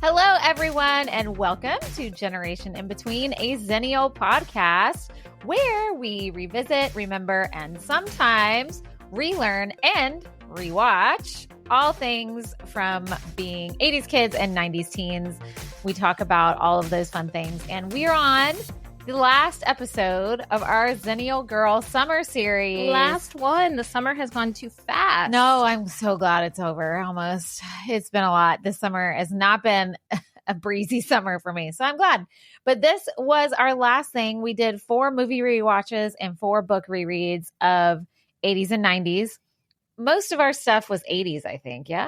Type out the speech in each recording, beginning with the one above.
Hello, everyone, and welcome to Generation In Between, a Xennial podcast where we revisit, remember, and sometimes relearn and rewatch all things from being 80s kids and 90s teens. We talk about all of those fun things, and we are on the last episode of our Xennial Girl Summer Series. Last one. The summer has gone too fast. No, I'm so glad it's over. Almost. It's been a lot. This summer has not been a breezy summer for me, so I'm glad. But this was our last thing. We did 4 movie rewatches and 4 book rereads of 80s and 90s. Most of our stuff was 80s, I think. Yeah?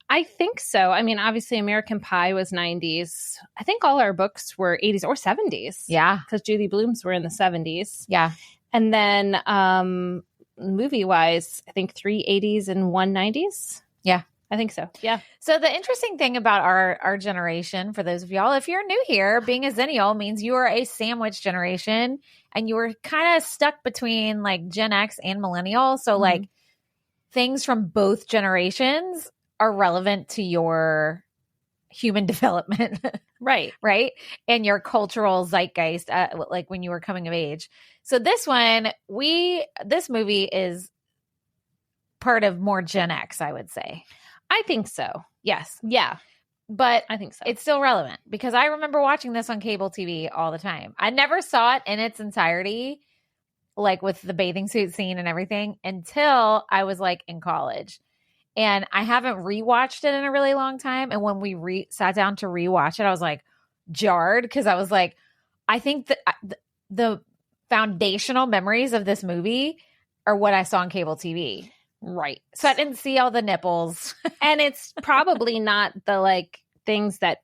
I think so. I mean, obviously, American Pie was 90s. I think all our books were 80s or 70s. Yeah. Because Judy Blume's were in the 70s. Yeah. And then movie-wise, I think 3 80s and 1 90s. Yeah. I think so. Yeah. So the interesting thing about our generation, for those of y'all, if you're new here, being a Xennial means you are a sandwich generation and you were kind of stuck between like Gen X and Millennial. So like things from both generations are relevant to your human development. Right. Right. And your cultural zeitgeist, like when you were coming of age. So this movie is part of more Gen X, I would say. I think so. Yes. Yeah. But I think so. It's still relevant because I remember watching this on cable TV all the time. I never saw it in its entirety, like with the bathing suit scene and everything, until I was like in college. And I haven't rewatched it in a really long time. And when we sat down to rewatch it, I was like jarred because I was like, I think that the foundational memories of this movie are what I saw on cable TV. Right. So I didn't see all the nipples. And it's probably not the like things that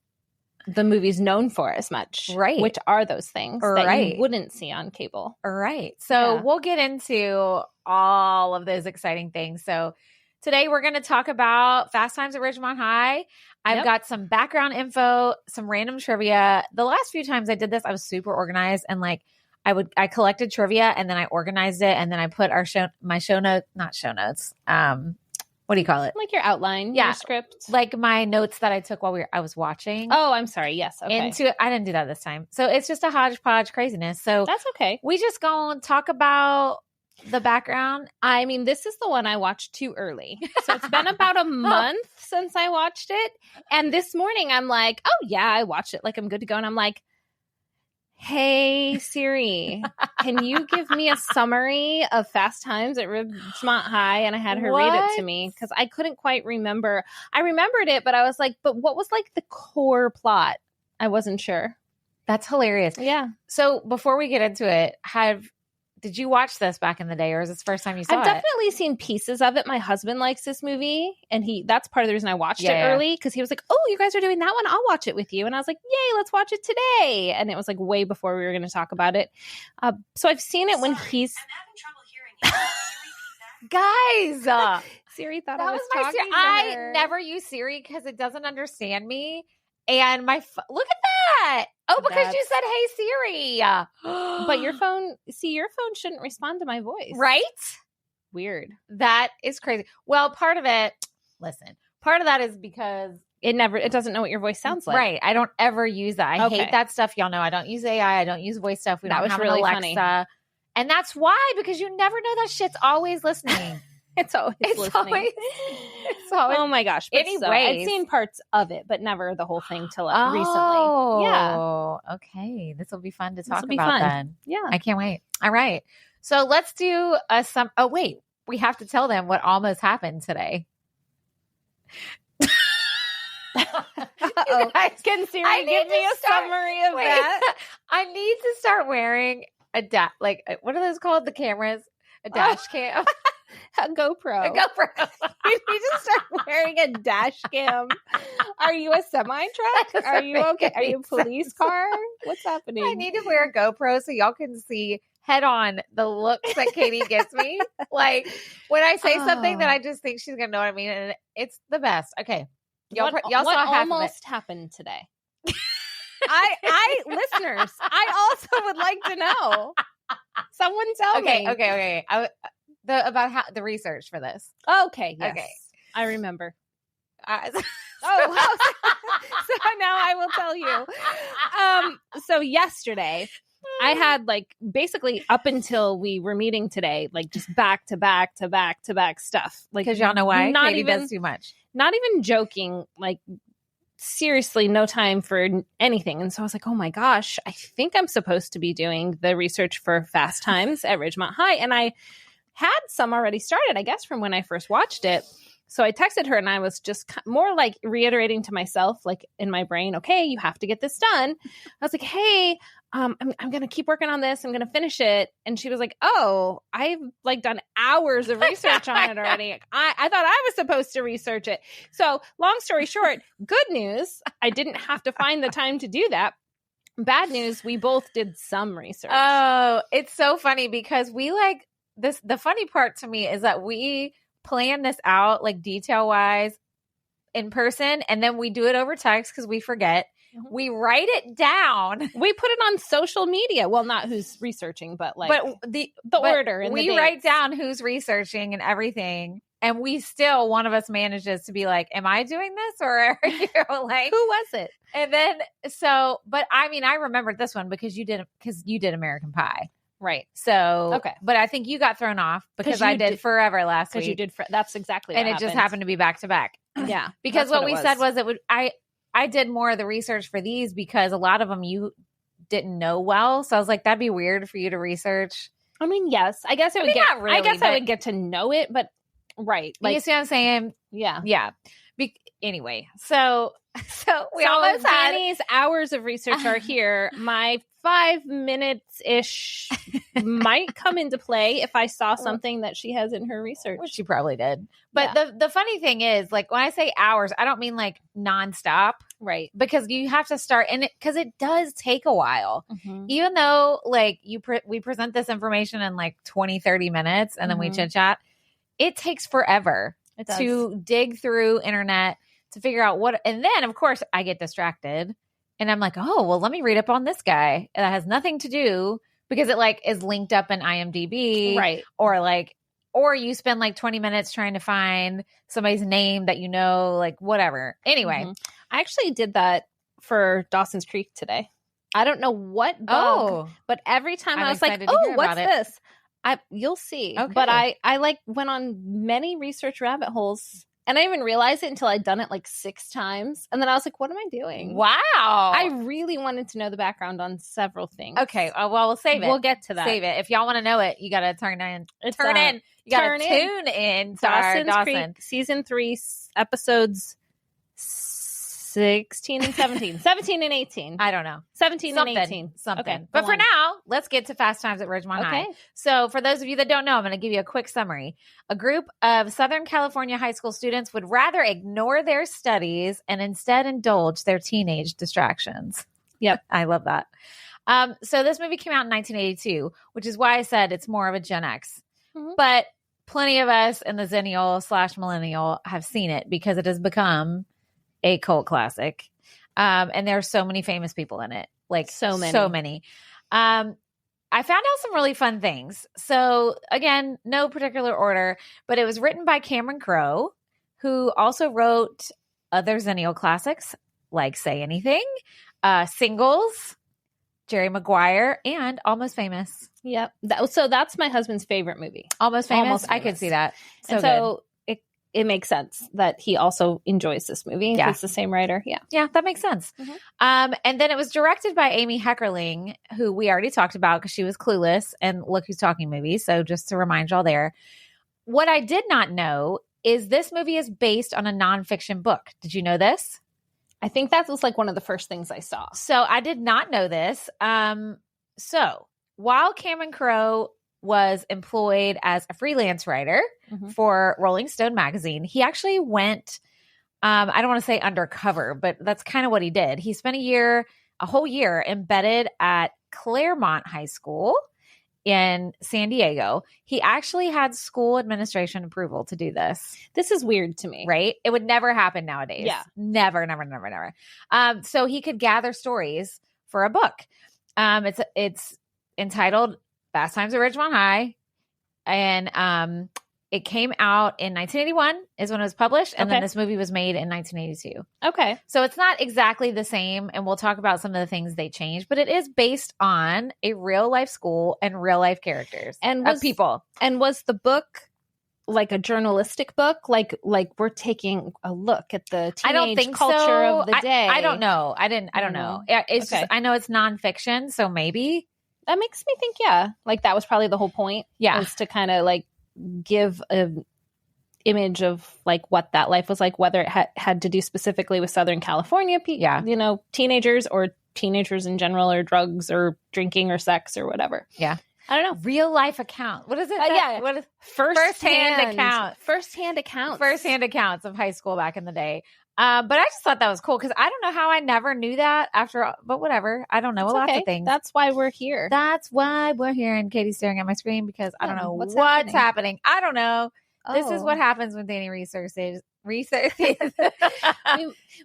the movie's known for as much. Right. Which are those things that you wouldn't see on cable. Right. So we'll get into all of those exciting things. So today we're going to talk about Fast Times at Ridgemont High. I've got some background info, some random trivia. The last few times I did this, I was super organized and like I collected trivia and then I organized it and then I put my show notes, not show notes. What do you call it? Like your outline, your script. Like my notes that I took while I was watching. Oh, I'm sorry. Yes. Okay. I didn't do that this time. So it's just a hodgepodge craziness. So that's okay. We just gonna talk about the background. I mean, this is the one I watched too early. So it's been about a month since I watched it. And this morning I'm like, oh yeah, I watched it. Like I'm good to go. And I'm like, hey Siri, can you give me a summary of Fast Times at Ridgemont High? And I had her read it to me because I couldn't quite remember. I remembered it, but I was like, but what was like the core plot? I wasn't sure. That's hilarious. Yeah. So before we get into it, did you watch this back in the day or is this the first time you saw it? I've definitely seen pieces of it. My husband likes this movie and that's part of the reason I watched it early because he was like, oh, you guys are doing that one? I'll watch it with you. And I was like, yay, let's watch it today. And it was like way before we were going to talk about it. So I've seen it when he's... I'm having trouble hearing you. Guys! Siri thought I was talking to her. I never use Siri because it doesn't understand me. And look at that. Oh, because you said, hey, Siri. But your phone shouldn't respond to my voice. Right? Weird. That is crazy. Well, part of that is because it doesn't know what your voice sounds like. Right. I don't ever use that. I hate that stuff. Y'all know I don't use AI. I don't use voice stuff. We don't have really an Alexa. Funny. And that's why, because you never know that shit's always listening. It's always listening. It's always. Oh my gosh. Anyway, I'd seen parts of it, but never the whole thing till recently. Oh, yeah. Okay. This will be fun to talk about then. Yeah. I can't wait. All right. So let's do wait. We have to tell them what almost happened today. Guys, can Siri give me a summary of that? I need to start wearing what are those called? The cameras? A dash cam? A GoPro. You need to start wearing a dash cam. Are you a semi-truck? Are you okay? Are you a police car? What's happening? I need to wear a GoPro so y'all can see head on the looks that Katie gives me. Like when I say something that I just think she's going to know what I mean. And it's the best. Okay. Y'all what saw half almost happened today? Listeners, I also would like to know. Someone tell me. Okay. About the research for this. Okay. Yes. Okay. I remember. So Now I will tell you. So yesterday, I had like basically up until we were meeting today, like just back to back to back to back stuff. Like, Because y'all know why not Katie even does too much. Not even joking. Like, seriously, no time for anything. And so I was like, oh my gosh, I think I'm supposed to be doing the research for Fast Times at Ridgemont High. And I had some already started, I guess, from when I first watched it. So I texted her and I was just more like reiterating to myself, like in my brain, okay, you have to get this done. I was like, hey, I'm going to keep working on this. I'm going to finish it. And she was like, oh, I've like done hours of research on it already. I thought I was supposed to research it. So long story short, good news, I didn't have to find the time to do that. Bad news, we both did some research. Oh, it's so funny because we like this. The funny part to me is that we plan this out like detail wise in person, and then we do it over text because we forget. We write it down. We put it on social media. Well, not who's researching, but like the order. And we write down who's researching and everything. And we still, one of us manages to be like, am I doing this? Or are you like, who was it? And then, but I mean, I remembered this one because you did American Pie. Right. So, okay. But I think you got thrown off because I did Forever last week. Because you did, that's exactly what happened. And it just happened to be back to back. Yeah. Because what we said was I did more of the research for these because a lot of them you didn't know well. So I was like, that'd be weird for you to research. I mean, yes. I guess I would get to know it, but right. Like, you see what I'm saying? Yeah. Yeah. Anyway, so we almost had Danny's hours of research are here. My 5 minutes ish might come into play if I saw something that she has in her research. Which she probably did. But the funny thing is, like, when I say hours, I don't mean like nonstop. Right. Because you have to start in it because it does take a while. Mm-hmm. Even though like we present this information in like 20, 30 minutes and then we chit chat, it takes forever to dig through internet to figure out what, and then of course I get distracted and I'm like, oh, well, let me read up on this guy. And that has nothing to do because it like is linked up in IMDb. Right. Or you spend like 20 minutes trying to find somebody's name that you know, like whatever. Anyway, I actually did that for Dawson's Creek today. I don't know what bug, but every time I was like, oh, what's this? You'll see. Okay. But I like went on many research rabbit holes. And I didn't even realize it until I'd done it like 6 times. And then I was like, what am I doing? Wow. I really wanted to know the background on several things. Okay. Well, we'll save it. We'll get to that. Save it. If y'all want to know it, you got to tune in. You got to tune in to Dawson's Dawson. Creek, season 3, episodes 16 and 17. 17 and 18. I don't know. 17 and 18. Something. Okay, but for now, let's get to Fast Times at Ridgemont High. So for those of you that don't know, I'm going to give you a quick summary. A group of Southern California high school students would rather ignore their studies and instead indulge their teenage distractions. Yep. I love that. So this movie came out in 1982, which is why I said it's more of a Gen X. Mm-hmm. But plenty of us in the Xennial/Millennial have seen it because it has become a cult classic. And there are so many famous people in it. Like so many. I found out some really fun things. So again, no particular order, but it was written by Cameron Crowe, who also wrote other Xennial classics like Say Anything, Singles, Jerry Maguire, and Almost Famous. Yep. So that's my husband's favorite movie. Almost Famous. I could see that. So it makes sense that he also enjoys this movie. Yeah. It's the same writer. Yeah. Yeah, that makes sense. Mm-hmm. And then it was directed by Amy Heckerling, who we already talked about because she was Clueless and Look Who's Talking movie. So just to remind y'all there. What I did not know is this movie is based on a nonfiction book. Did you know this? I think that was like one of the first things I saw. So I did not know this. So while Cameron Crowe was employed as a freelance writer for Rolling Stone magazine, he actually went, I don't want to say undercover, but that's kind of what he did. He spent a whole year embedded at Claremont High School in San Diego. He actually had school administration approval to do this. This is weird to me. Right? It would never happen nowadays. Yeah. Never. So he could gather stories for a book. It's entitled Fast Times at Ridgemont High. And it came out in 1981 is when it was published. And then Okay. this movie was made in 1982. Okay. So it's not exactly the same. And we'll talk about some of the things they changed, but it is based on a real life school and real life characters And of people. And was the book like a journalistic book? Like we're taking a look at the teenage I don't think culture so. of the day. I don't know. I don't know. It's Okay. just, I know it's nonfiction. So maybe. That makes me think, yeah. Like that was probably the whole point. Yeah. Was to kind of like give an image of like what that life was like, whether it had to do specifically with Southern California, teenagers or teenagers in general, or drugs or drinking or sex or whatever. Yeah. I don't know. Real life account. What is it? Yeah. What is First-hand account. First-hand accounts. First-hand accounts of high school back in the day. But I just thought that was cool because I don't know how I never knew that but whatever. I don't know It's lots okay. of things. That's why we're here. That's why we're here. And Katie's staring at my screen because I don't know what's what's happening. I don't know. This is Oh. what happens when Danny researches. we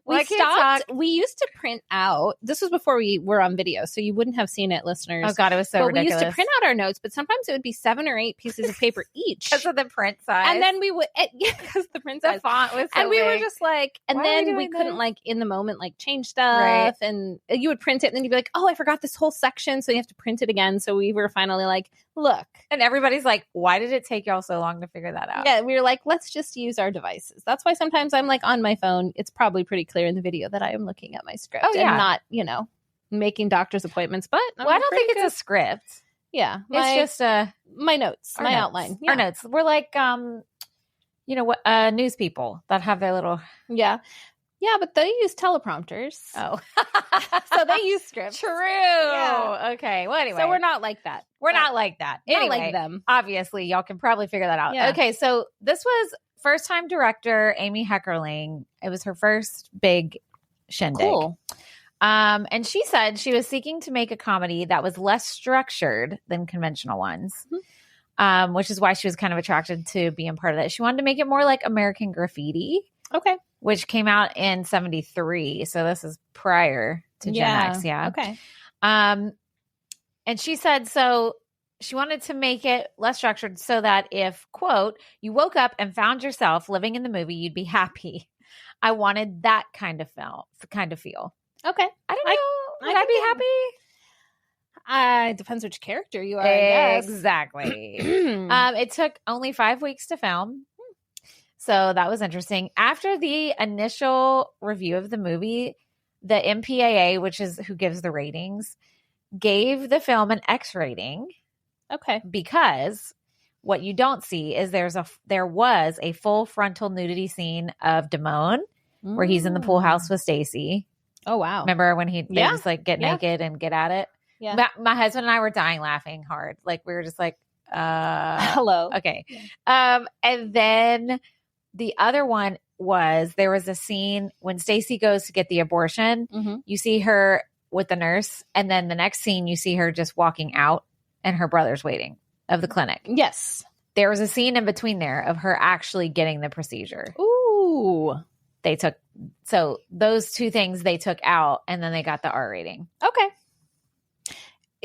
Well, I can't stopped. talk. We used to print out. This was before we were on video, so you wouldn't have seen it, listeners. Oh God, it was so but ridiculous. we used to print out our notes, but sometimes it would be 7 or 8 pieces of paper each. because of the print size. And then we would, because the print the size. font was so And we were big. just like, and Why are we then we doing couldn't this? like in the moment like change stuff, Right. and you would print it, and then you'd be like, oh, I forgot this whole section, so you have to print it again. So we were finally like, look, And everybody's like, why did it take y'all so long to figure that out? yeah, we were like, let's just use our devices. That's why sometimes I'm like on my phone. It's probably pretty clear in the video that I am looking at my script Oh, yeah. and not, making doctor's appointmts. But Well, I don't think it's a script. yeah. It's just my notes, our my notes. outline. Our notes. We're like, news people that have their little. Yeah. Yeah, but they use teleprompters. Oh, So they use scripts. True. Yeah. Okay. Well, anyway, So we're not like that. we're not like that. Not Anyway, like them. obviously, y'all can probably figure that out. Yeah. Okay, so this was first time director Amy Heckerling. It was her first big shindig. Cool. And she said she was seeking to make a comedy that was less structured than conventional ones, which is why she was kind of attracted to being part of that. She wanted to make it more like American Graffiti, Okay. which came out in 1973. So this is prior to Gen X. Yeah. Okay. And she said, so she wanted to make it less structured so that if, quote, you woke up and found yourself living in the movie, you'd be happy. I wanted that kind of feel. Okay. I don't know. Would I can be get- happy? It depends which character you are, I guess. Exactly. It took only 5 weeks to film. So that was interesting. After the initial review of the movie, the MPAA, which is who gives the ratings, gave the film an X rating Okay. because what you don't see is there was a full frontal nudity scene of Damone where he's in the pool house with Stacy. Oh, wow. Remember when they Yeah. just like get Yeah. naked and get at it? Yeah. My husband and I were dying laughing hard. Like we were just like, Hello. okay. Yeah. And then the other one was there was a scene when Stacy goes to get the abortion. Mm-hmm. You see her with the nurse, and then the next scene you see her just walking out, and her brother's waiting of the clinic. Yes. There was a scene in between there of her actually getting the procedure. Ooh. So those two things they took out, and then they got the R rating. Okay.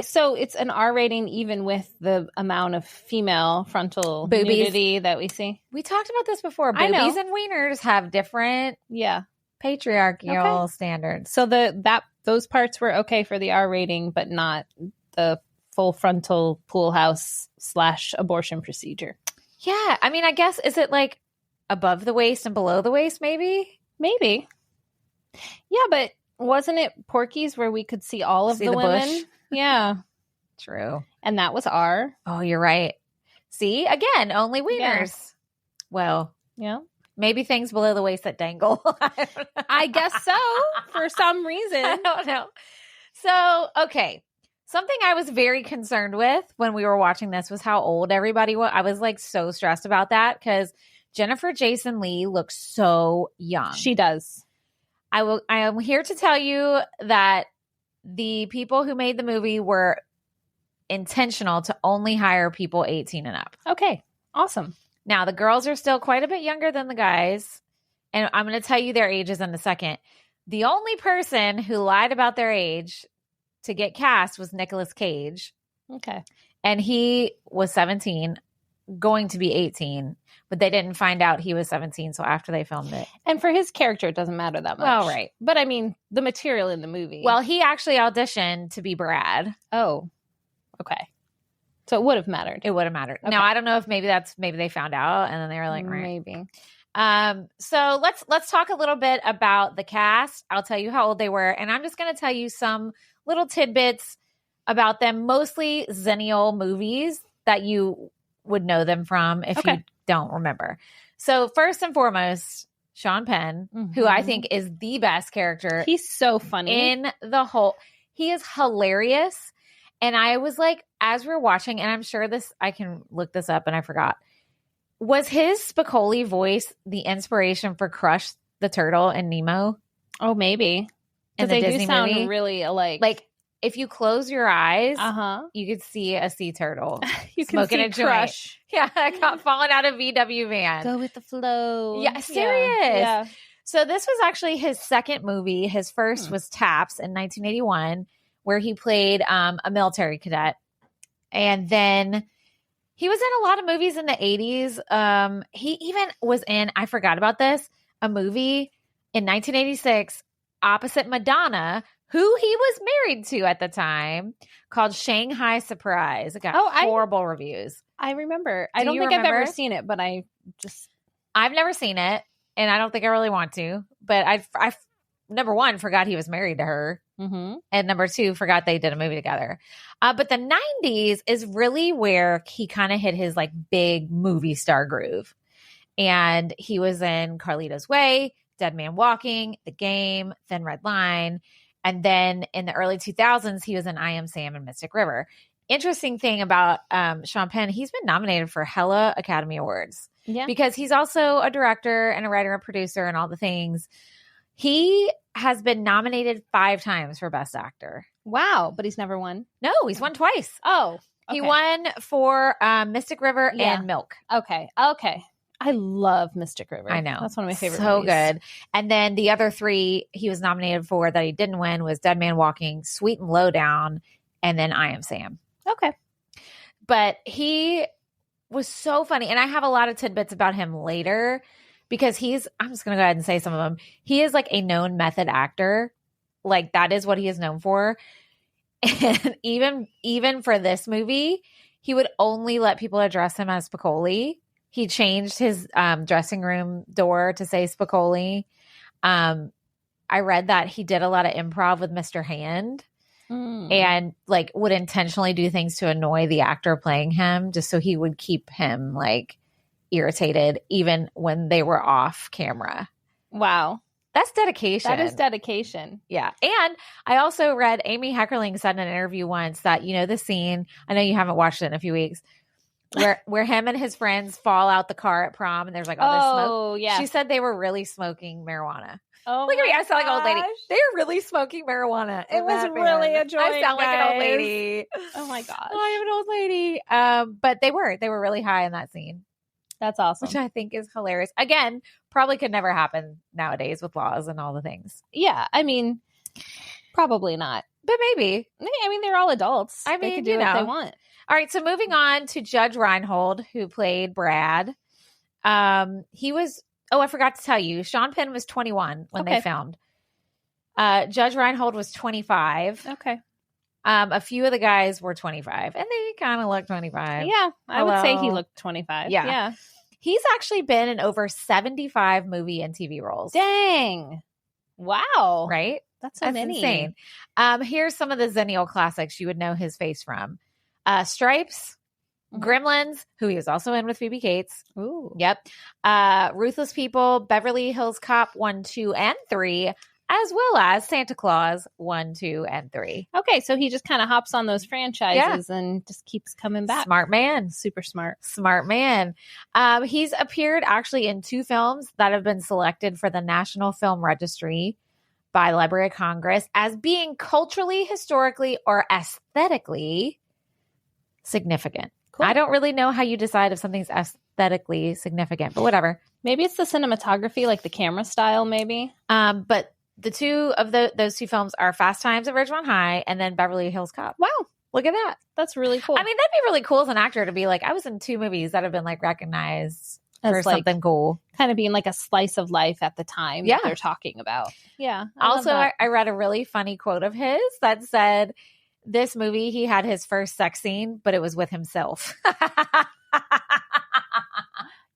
So it's an R rating even with the amount of female frontal Boobies. nudity that we see. We talked about this before. I know. Boobies and wieners have different Yeah. patriarchal standards. So those parts were okay for the R rating, but not the full frontal pool house / abortion procedure. Yeah. I mean, I guess, is it like above the waist and below the waist, maybe? Maybe. Yeah, but wasn't it Porky's where we could see all of See the the women? bush? Yeah. True. And that was R. Oh, you're right. See, again, only Yeah. wieners. Well, Yeah. maybe things below the waist that dangle. I guess so, for some reason. I don't know. So, okay. Something I was very concerned with when we were watching this was how old everybody was. I was like so stressed about that because Jennifer Jason Leigh looks so young. She does. I am here to tell you that the people who made the movie were intentional to only hire people 18 and up. Okay. Awesome. Now, the girls are still quite a bit younger than the guys, and I'm going to tell you their ages in a second. The only person who lied about their age to get cast was Nicolas Cage, Okay. and he was 17 going to be 18, but they didn't find out he was 17 so after they filmed it. And for his character, it doesn't matter that much. Well, right. But I mean, the material in the movie. Well, he actually auditioned to be Brad. Oh, okay. So it would have mattered. It would have mattered. Okay. Now, I don't know if maybe they found out and then they were like, maybe. So let's talk a little bit about the cast. I'll tell you how old they were, and I'm just going to tell you some little tidbits about them, mostly Xennial movies that you would know them from if you don't remember. So first and foremost, Sean Penn, who I think is the best character. He's so funny. In the whole, he is hilarious. And I was like, as we're watching, and I'm sure I can look this up and I forgot. Was his Spicoli voice the inspiration for Crush the Turtle and Nemo? Oh, maybe. Because they Disney do sound movie? really alike. Like, if you close your eyes, Uh-huh. you could see a sea turtle You can smoking see a joint. Crush. Yeah, I got falling out of VW van. Go with the flow. Yeah, serious. Yeah. So this was actually his second movie. His first was Taps in 1981, where he played a military cadet. And then he was in a lot of movies in the 80s. He even was in, I forgot about this, a movie in 1986 opposite Madonna, who he was married to at the time, called Shanghai Surprise. It got horrible reviews. I remember. Do I don't you think I've remember? ever seen it, but I've never seen it, and I don't think I really want to. But I number one, forgot he was married to her. And number two, forgot they did a movie together. But the 90s is really where he kind of hit his like big movie star groove. And he was in Carlito's Way, Dead Man Walking, The Game, Thin Red Line. And then in the early 2000s, he was in I Am Sam and Mystic River. Interesting thing about Sean Penn, he's been nominated for hella Academy Awards. Yeah. Because he's also a director and a writer and producer and all the things. He has been nominated 5 times for Best Actor. Wow. But he's never won. No, he's won twice. Oh. Okay. He won for Mystic River and Milk. Okay. I love Mystic River. I know. That's one of my favorite So movies. good. And then the other 3 he was nominated for that he didn't win was Dead Man Walking, Sweet and Lowdown, and then I Am Sam. Okay. But he was so funny. And I have a lot of tidbits about him later because I'm just going to go ahead and say some of them. He is like a known method actor. Like that is what he is known for. And even for this movie, he would only let people address him as Spicoli. He changed his dressing room door to say Spicoli. I read that he did a lot of improv with Mr. Hand and like would intentionally do things to annoy the actor playing him just so he would keep him like irritated even when they were off camera. Wow. That's dedication. That is dedication. Yeah. And I also read Amy Heckerling said in an interview once that, the scene, I know you haven't watched it in a few weeks, where him and his friends fall out the car at prom and there's like all this smoke. Oh, yeah. She said they were really smoking marijuana. Oh, look at me. I sound like an old lady. gosh. They're really smoking marijuana. It was really a joy, I sound like an old guys. lady. Oh my gosh. I am an old lady. But they were really high in that scene, That's awesome. which I think is hilarious. Again, probably could never happen nowadays with laws and all the things. Yeah. I mean, probably not. But maybe. I mean, they're all adults. I they mean, can do what they want. All right, so moving on to Judge Reinhold, who played Brad. He was, I forgot to tell you, Sean Penn was 21 when they filmed. Judge Reinhold was 25. Okay. A few of the guys were 25, and they kind of look 25. Yeah, I would say he Hello. looked 25. Yeah. Yeah. He's actually been in over 75 movie and TV roles. Dang. Wow. Right? That's so That's many. insane. Here's some of the Xennial classics you would know his face from. Stripes, Gremlins, who he was also in with Phoebe Cates. Ooh. Yep. Ruthless People, Beverly Hills Cop 1, 2, and 3, as well as Santa Claus 1, 2, and 3. Okay, so he just kind of hops on those franchises and just keeps coming back. Smart man. Super smart. Smart man. He's appeared actually in 2 films that have been selected for the National Film Registry by the Library of Congress as being culturally, historically, or aesthetically significant. Cool. I don't really know how you decide if something's aesthetically significant, but whatever. Maybe it's the cinematography, like the camera style, maybe. But the 2 of those 2 films are Fast Times at Ridgemont High and then Beverly Hills Cop. Wow. Look at that. That's really cool. I mean, that'd be really cool as an actor to be like, I was in 2 movies that have been like recognized for something cool. Kind of being like a slice of life at the time that they're talking about. Yeah. Also, I read a really funny quote of his that said, this movie, he had his first sex scene, but it was with himself.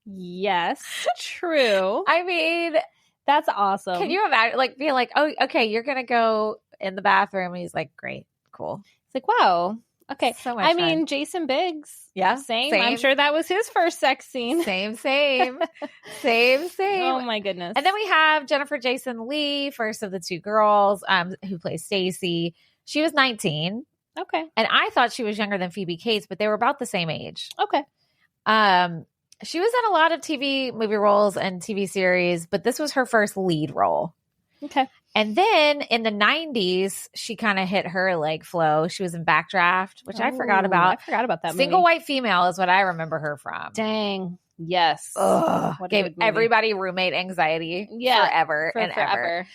Yes, true. I mean, that's awesome. Can you imagine, like, being like, oh, okay, you're going to go in the bathroom. And he's like, great, cool. It's like, wow. Okay. So much fun. mean, Jason Biggs. Yeah. Same. I'm sure that was his first sex scene. Same. Same. Oh, my goodness. And then we have Jennifer Jason Leigh, first of the 2 girls, who plays Stacy. She was 19. Okay. And I thought she was younger than Phoebe Cates, but they were about the same age. Okay. She was in a lot of TV movie roles and TV series, but this was her first lead role. Okay. And then in the 90s, she kind of hit her like flow. She was in Backdraft, which I forgot about. I forgot about that Single movie. White Female is what I remember her from. Dang. Yes. Ugh. Gave everybody roommate anxiety forever and ever.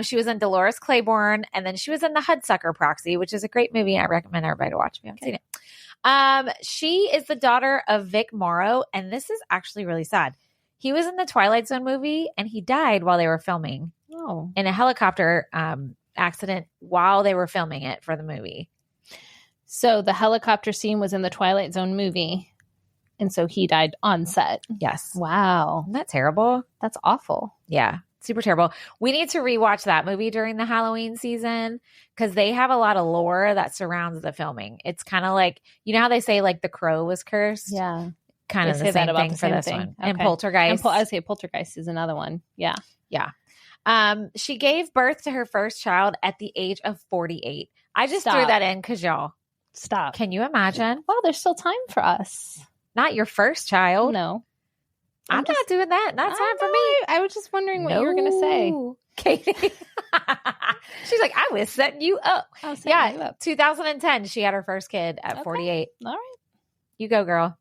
She was in Dolores Claiborne, and then she was in The Hudsucker Proxy, which is a great movie. I recommend everybody to watch if you haven't seen it. She is the daughter of Vic Morrow, and this is actually really sad. He was in the Twilight Zone movie, and he died while they were filming in a helicopter accident while they were filming it for the movie. So the helicopter scene was in the Twilight Zone movie, and so he died on set. Yes. Wow. Isn't that terrible? That's awful. Yeah. Super terrible. We need to rewatch that movie during the Halloween season because they have a lot of lore that surrounds the filming. It's kind of like, you know how they say like The Crow was cursed? Yeah. Kind of the same thing for this one. Okay. And Poltergeist. I would say Poltergeist is another one. Yeah. Yeah. She gave birth to her first child at the age of 48. I just threw that in because y'all. Stop. Can you imagine? Wow, there's still time for us. Not your first child. No. I'm not doing that. Not time for me. I was just wondering what you were going to say. Katie. She's like, I was setting you up. I was setting you up. 2010, she had her first kid at 48. All right. You go, girl.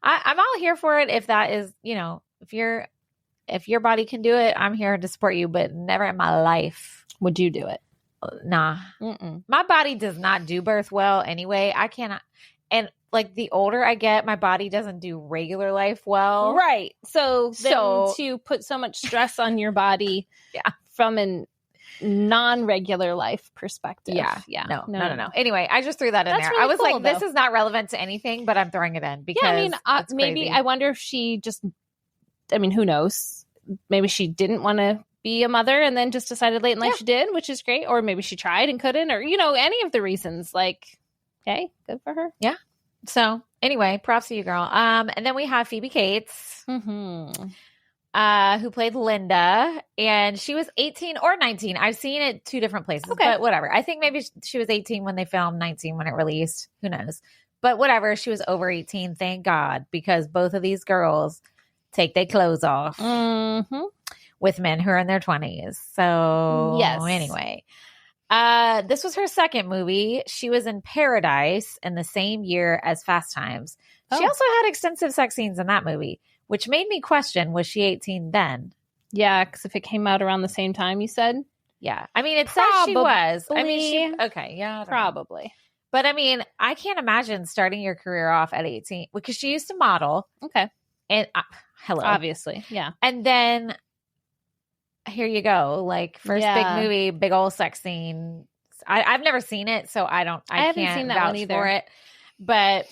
I'm all here for it if that is, you know, if your body can do it, I'm here to support you, but never in my life. Would you do it? Nah. Mm-mm. My body does not do birth well anyway. I cannot. And like the older I get, my body doesn't do regular life well. Right. So to put so much stress on your body from a non-regular life perspective. Yeah. No. Anyway, I just threw that in there. Really I was cool, this is not relevant to anything, but I'm throwing it in because maybe I wonder if she just, who knows? Maybe she didn't want to be a mother and then just decided late in life she did, which is great. Or maybe she tried and couldn't, or, any of the reasons. Like, hey, good for her. Yeah. So anyway, props to you, girl. And then we have Phoebe Cates, who played Linda, and she was 18 or 19. I've seen it 2 different places, but whatever. I think maybe she was 18 when they filmed, 19 when it released. Who knows? But whatever. She was over 18. Thank God, because both of these girls take their clothes off with men who are in their 20s. So anyway. This was her second movie. She was in Paradise in the same year as Fast Times. She also had extensive sex scenes in that movie, which made me question, was she 18 then? Yeah, because if it came out around the same time, you said? Yeah. It says she was. Probably. But I can't imagine starting your career off at 18 because she used to model. Okay. And hello. Obviously. Yeah. And then here you go. Like first big movie, big old sex scene. I've never seen it, so I haven't seen that one either. For it. But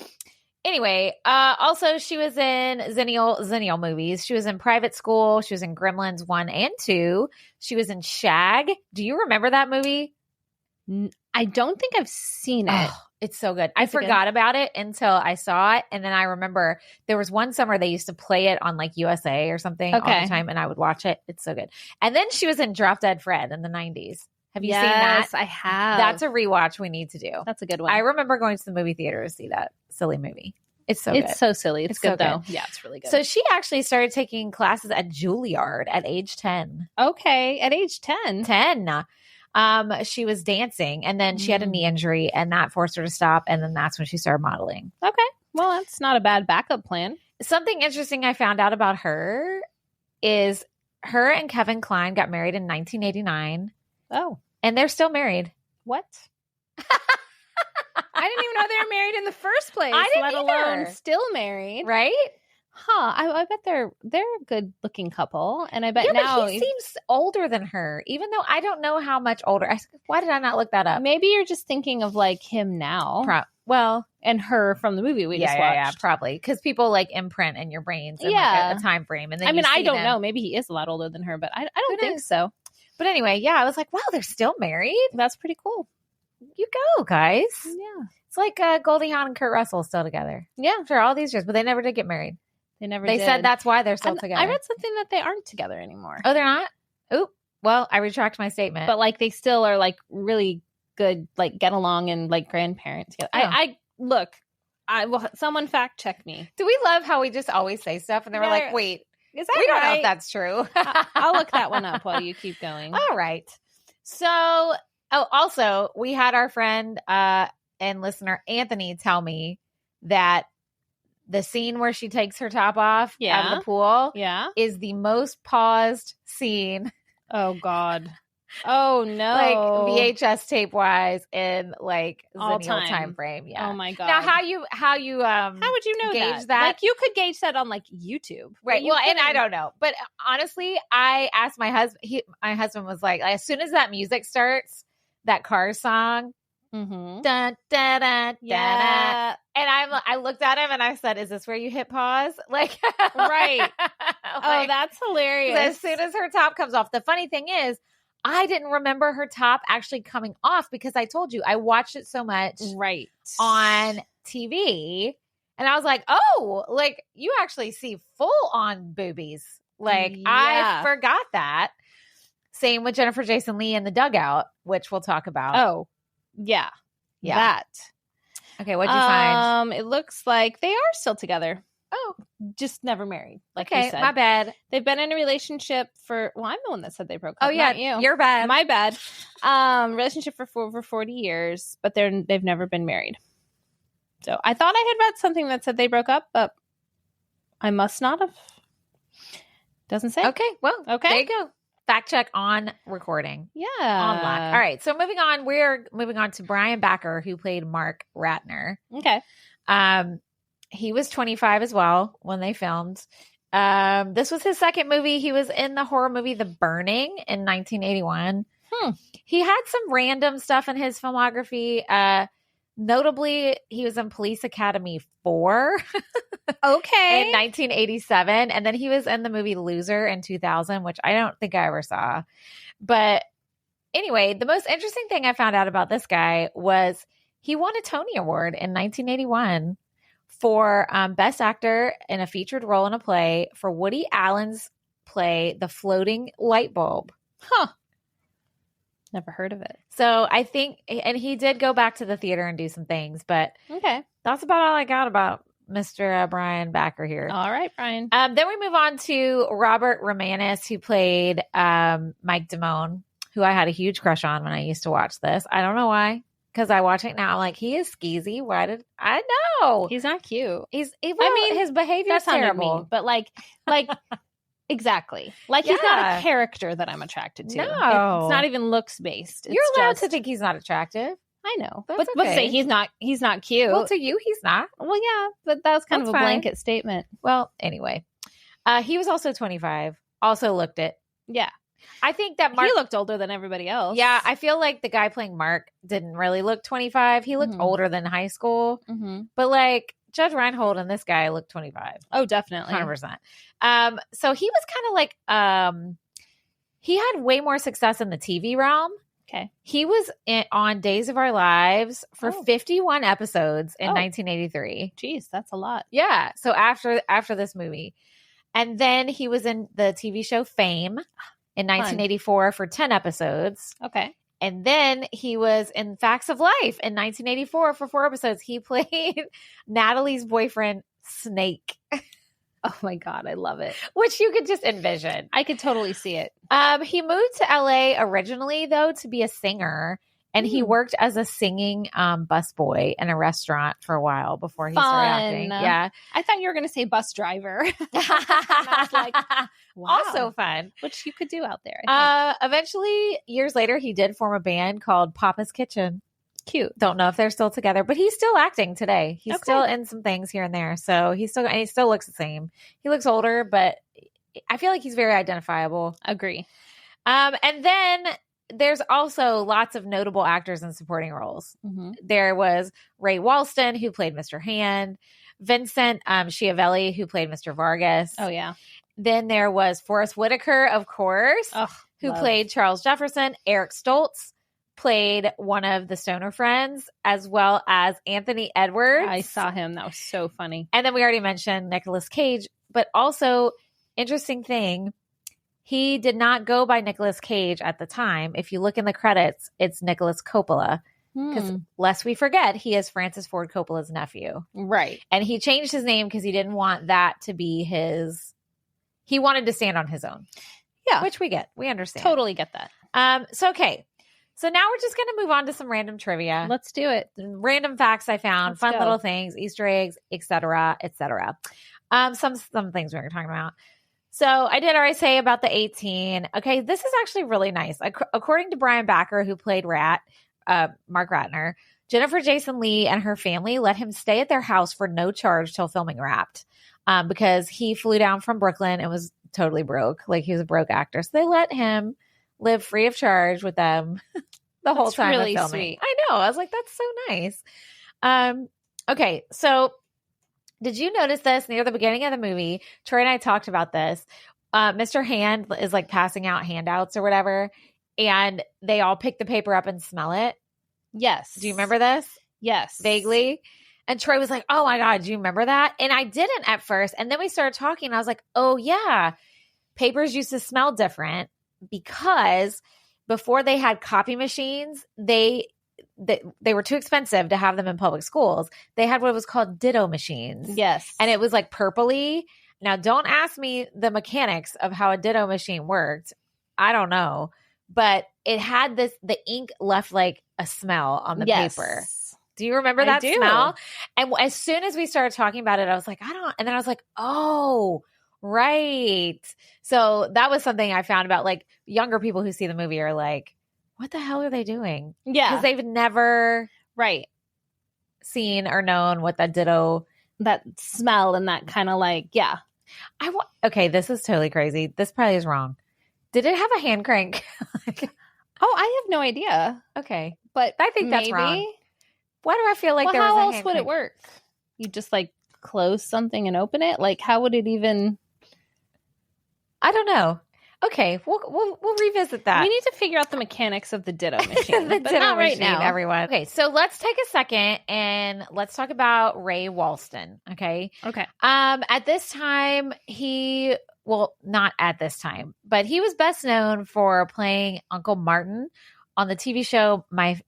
anyway, also she was in Xennial movies. She was in Private School. She was in Gremlins 1 and 2. She was in Shag. Do you remember that movie? I don't think I've seen it. Oh, it's so good. I forgot about it until I saw it. And then I remember there was one summer they used to play it on like USA or something all the time. And I would watch it. It's so good. And then she was in Drop Dead Fred in the 90s. Have you seen that? Yes, I have. That's a rewatch we need to do. That's a good one. I remember going to the movie theater to see that silly movie. It's so good. It's so silly. It's good, though. Yeah, it's really good. So she actually started taking classes at Juilliard at age 10. Okay. At age 10? 10. She was dancing and then she had a knee injury and that forced her to stop. And then that's when she started modeling. Okay. Well, that's not a bad backup plan. Something interesting I found out about her is her and Kevin Kline got married in 1989. Oh. And they're still married. What? I didn't even know they were married in the first place, I didn't let alone either. still married. Right? Huh. I bet they're a good looking couple. And I bet Yeah, now but he seems older than her, even though I don't know how much older. Why did I not look that up? maybe you're just thinking of like him now. Well, And her from the movie we just watched. Yeah, probably. Because people like imprint in your brains in like a time frame. And then I don't know. Maybe he is a lot older than her, but I don't think so. But anyway, yeah, I was like, wow, they're still married? That's pretty cool. You go, guys. Yeah. It's like Goldie Hawn and Kurt Russell still together. Yeah. For all these years, but they never did get married. They said that's why they're still together. I read something that they aren't together anymore. Oh, they're not? Oop. Well, I retract my statement. But like they still are like really good, like get along and like grandparents together. Well, someone fact check me. Do we love how we just always say stuff and then we're like, wait, is that we don't know right? if that's true. I'll look that one up while you keep going. All right. So, also, we had our friend and listener Anthony tell me that the scene where she takes her top off out of the pool is the most paused scene. Oh, God. Oh, no. Like VHS tape wise in like all Xennial time frame. Yeah. Oh, my God. Now, how would you gauge that? Like you could gauge that on like YouTube. Right. Well, and I don't know. But honestly, I asked my husband, my husband was like, as soon as that music starts, that Cars song, mm-hmm. dun, dun, dun, yeah. dun, and I looked at him and I said, is this where you hit pause? Like, right. Oh, that's hilarious. As soon as her top comes off. The funny thing is, I didn't remember her top actually coming off because I told you I watched it so much on TV. And I was like, oh, like you actually see full on boobies. Like I forgot that. Same with Jennifer Jason Leigh in The Dugout, which we'll talk about. Oh, yeah. That. Okay, what'd you find? It looks like they are still together. Oh, just never married. Like okay, you said. My bad. They've been in a relationship for, I'm the one that said they broke up. Oh, yeah, not you. You're bad. My bad. Relationship for over 40 years, but they've never been married. So I thought I had read something that said they broke up, but I must not have. Doesn't say. Okay, well, there you go. Fact check on recording. Yeah. On lock. All right, so moving on. We're moving on to Brian Backer, who played Mark Ratner. Okay. He was 25 as well when they filmed. This was his second movie. He was in the horror movie The Burning in 1981. He had some random stuff in his filmography. Notably, he was in Police Academy 4 okay. in 1987. And then he was in the movie Loser in 2000, which I don't think I ever saw. But anyway, the most interesting thing I found out about this guy was he won a Tony Award in 1981 for Best Actor in a featured role in a play for Woody Allen's play The Floating Light Bulb. Never heard of it. So I think, and he did go back to the theater and do some things, but that's about all I got about Mr. Brian Backer here. All right, Brian. Then we move on to Robert Romanus, who played Mike Damone, who I had a huge crush on when I used to watch this. I don't know why. Because I watch it now, I'm like, he is skeezy. Why did I know? He's not cute. His behavior is terrible. Mean, but like exactly. Like he's not a character that I'm attracted to. No, it's not even looks based. You're allowed to think he's not attractive. I know, but say he's not cute. Well, to you, he's not. Well, yeah, but that was kind of a blanket statement. Well, anyway, he was also 25. Also looked it. Yeah. I think that he looked older than everybody else. Yeah, I feel like the guy playing Mark didn't really look 25. He looked older than high school. Mm-hmm. But like Judge Reinhold and this guy looked 25. Oh, definitely. 100%. So he was kind of like, he had way more success in the TV realm. Okay. He was on Days of Our Lives for 51 episodes in 1983. Jeez, that's a lot. Yeah. So after this movie. And then he was in the TV show Fame in 1984 for 10 episodes. Okay. And then he was in Facts of Life in 1984 for 4 episodes. He played Natalie's boyfriend, Snake. Oh my God, I love it. Which you could just envision. I could totally see it. He moved to LA originally, though, to be a singer. And he worked as a singing busboy in a restaurant for a while before he started acting. Yeah. I thought you were going to say bus driver. And I was like, wow. Also fun. Which you could do out there. Eventually, years later, he did form a band called Papa's Kitchen. Cute. Don't know if they're still together, but he's still acting today. He's Okay. still in some things here and there. So he still looks the same. He looks older, but I feel like he's very identifiable. Agree. And then there's also lots of notable actors in supporting roles. Mm-hmm. There was Ray Walston, who played Mr. Hand, Vincent Schiavelli, who played Mr. Vargas. Oh, yeah. Then there was Forrest Whitaker, of course, who played Charles Jefferson. Eric Stoltz played one of the Stoner friends, as well as Anthony Edwards. I saw him. That was so funny. And then we already mentioned Nicolas Cage, but also, interesting thing, he did not go by Nicolas Cage at the time. If you look in the credits, it's Nicolas Coppola. Because lest we forget, he is Francis Ford Coppola's nephew. Right. And he changed his name because he didn't want that to be his... He wanted to stand on his own. Yeah. Which we get. We understand. Totally get that. Okay. So now we're just going to move on to some random trivia. Let's do it. Random facts I found, Let's fun go. little things, Easter eggs, etc., etc. Some things we were talking about. So I did already say about the 18. Okay, this is actually really nice. According to Brian Backer, who played Mark Ratner, Jennifer Jason Leigh and her family let him stay at their house for no charge till filming wrapped, because he flew down from Brooklyn and was totally broke. Like, he was a broke actor. So they let him live free of charge with them the whole time really of filming. sweet. I know. I was like, that's so nice. Okay, so did you notice this near the beginning of the movie? Troy and I talked about this. Mr. Hand is like passing out handouts or whatever, and they all pick the paper up and smell it. Yes. Do you remember this? Yes. Vaguely. And Troy was like, oh my God, do you remember that? And I didn't at first. And then we started talking, and I was like, oh yeah, papers used to smell different because before they had copy machines, they were too expensive to have them in public schools. They had what was called ditto machines. Yes. And it was like purpley. Now, don't ask me the mechanics of how a ditto machine worked. I don't know. But it had the ink left like a smell on the paper. Do you remember that smell? And as soon as we started talking about it, I was like, and then I was like, oh, right. So that was something I found about, like, younger people who see the movie are like, what the hell are they doing? Yeah. Because they've never Right. seen or known what that ditto. That smell and that kind of like, yeah. Okay, this is totally crazy. This probably is wrong. Did it have a hand crank? Oh, I have no idea. Okay. But I think that's maybe. wrong. Why do I feel like there was how a else hand would crank? it work? You just like close something and open it? Like, how would it even? I don't know. Okay, we'll revisit that. We need to figure out the mechanics of the ditto machine. The but ditto not right machine, now. everyone. Okay, so let's take a second and let's talk about Ray Walston. Okay. Okay. At this time, not at this time, but he was best known for playing Uncle Martin on the TV show I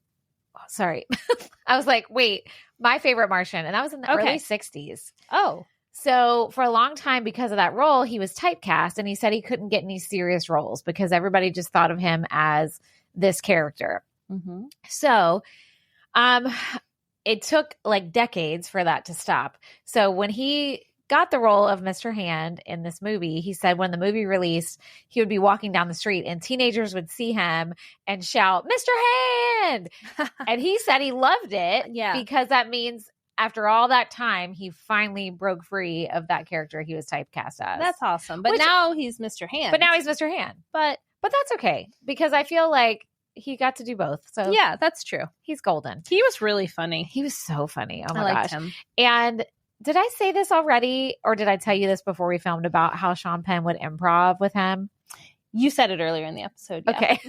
was like, wait, My Favorite Martian. And that was in the early 60s. Oh. So for a long time, because of that role, he was typecast, and he said he couldn't get any serious roles because everybody just thought of him as this character. Mm-hmm. So it took like decades for that to stop. So when he got the role of Mr. Hand in this movie, he said when the movie released, he would be walking down the street and teenagers would see him and shout, Mr. Hand! And he said he loved it because that means after all that time, he finally broke free of that character he was typecast as. That's awesome. But now he's Mr. Hand. But now he's Mr. Hand. But that's okay because I feel like he got to do both. So yeah, that's true. He's golden. He was really funny. He was so funny. Oh my I liked gosh. him. And did I say this already, or did I tell you this before we filmed about how Sean Penn would improv with him? You said it earlier in the episode. Yeah. Okay.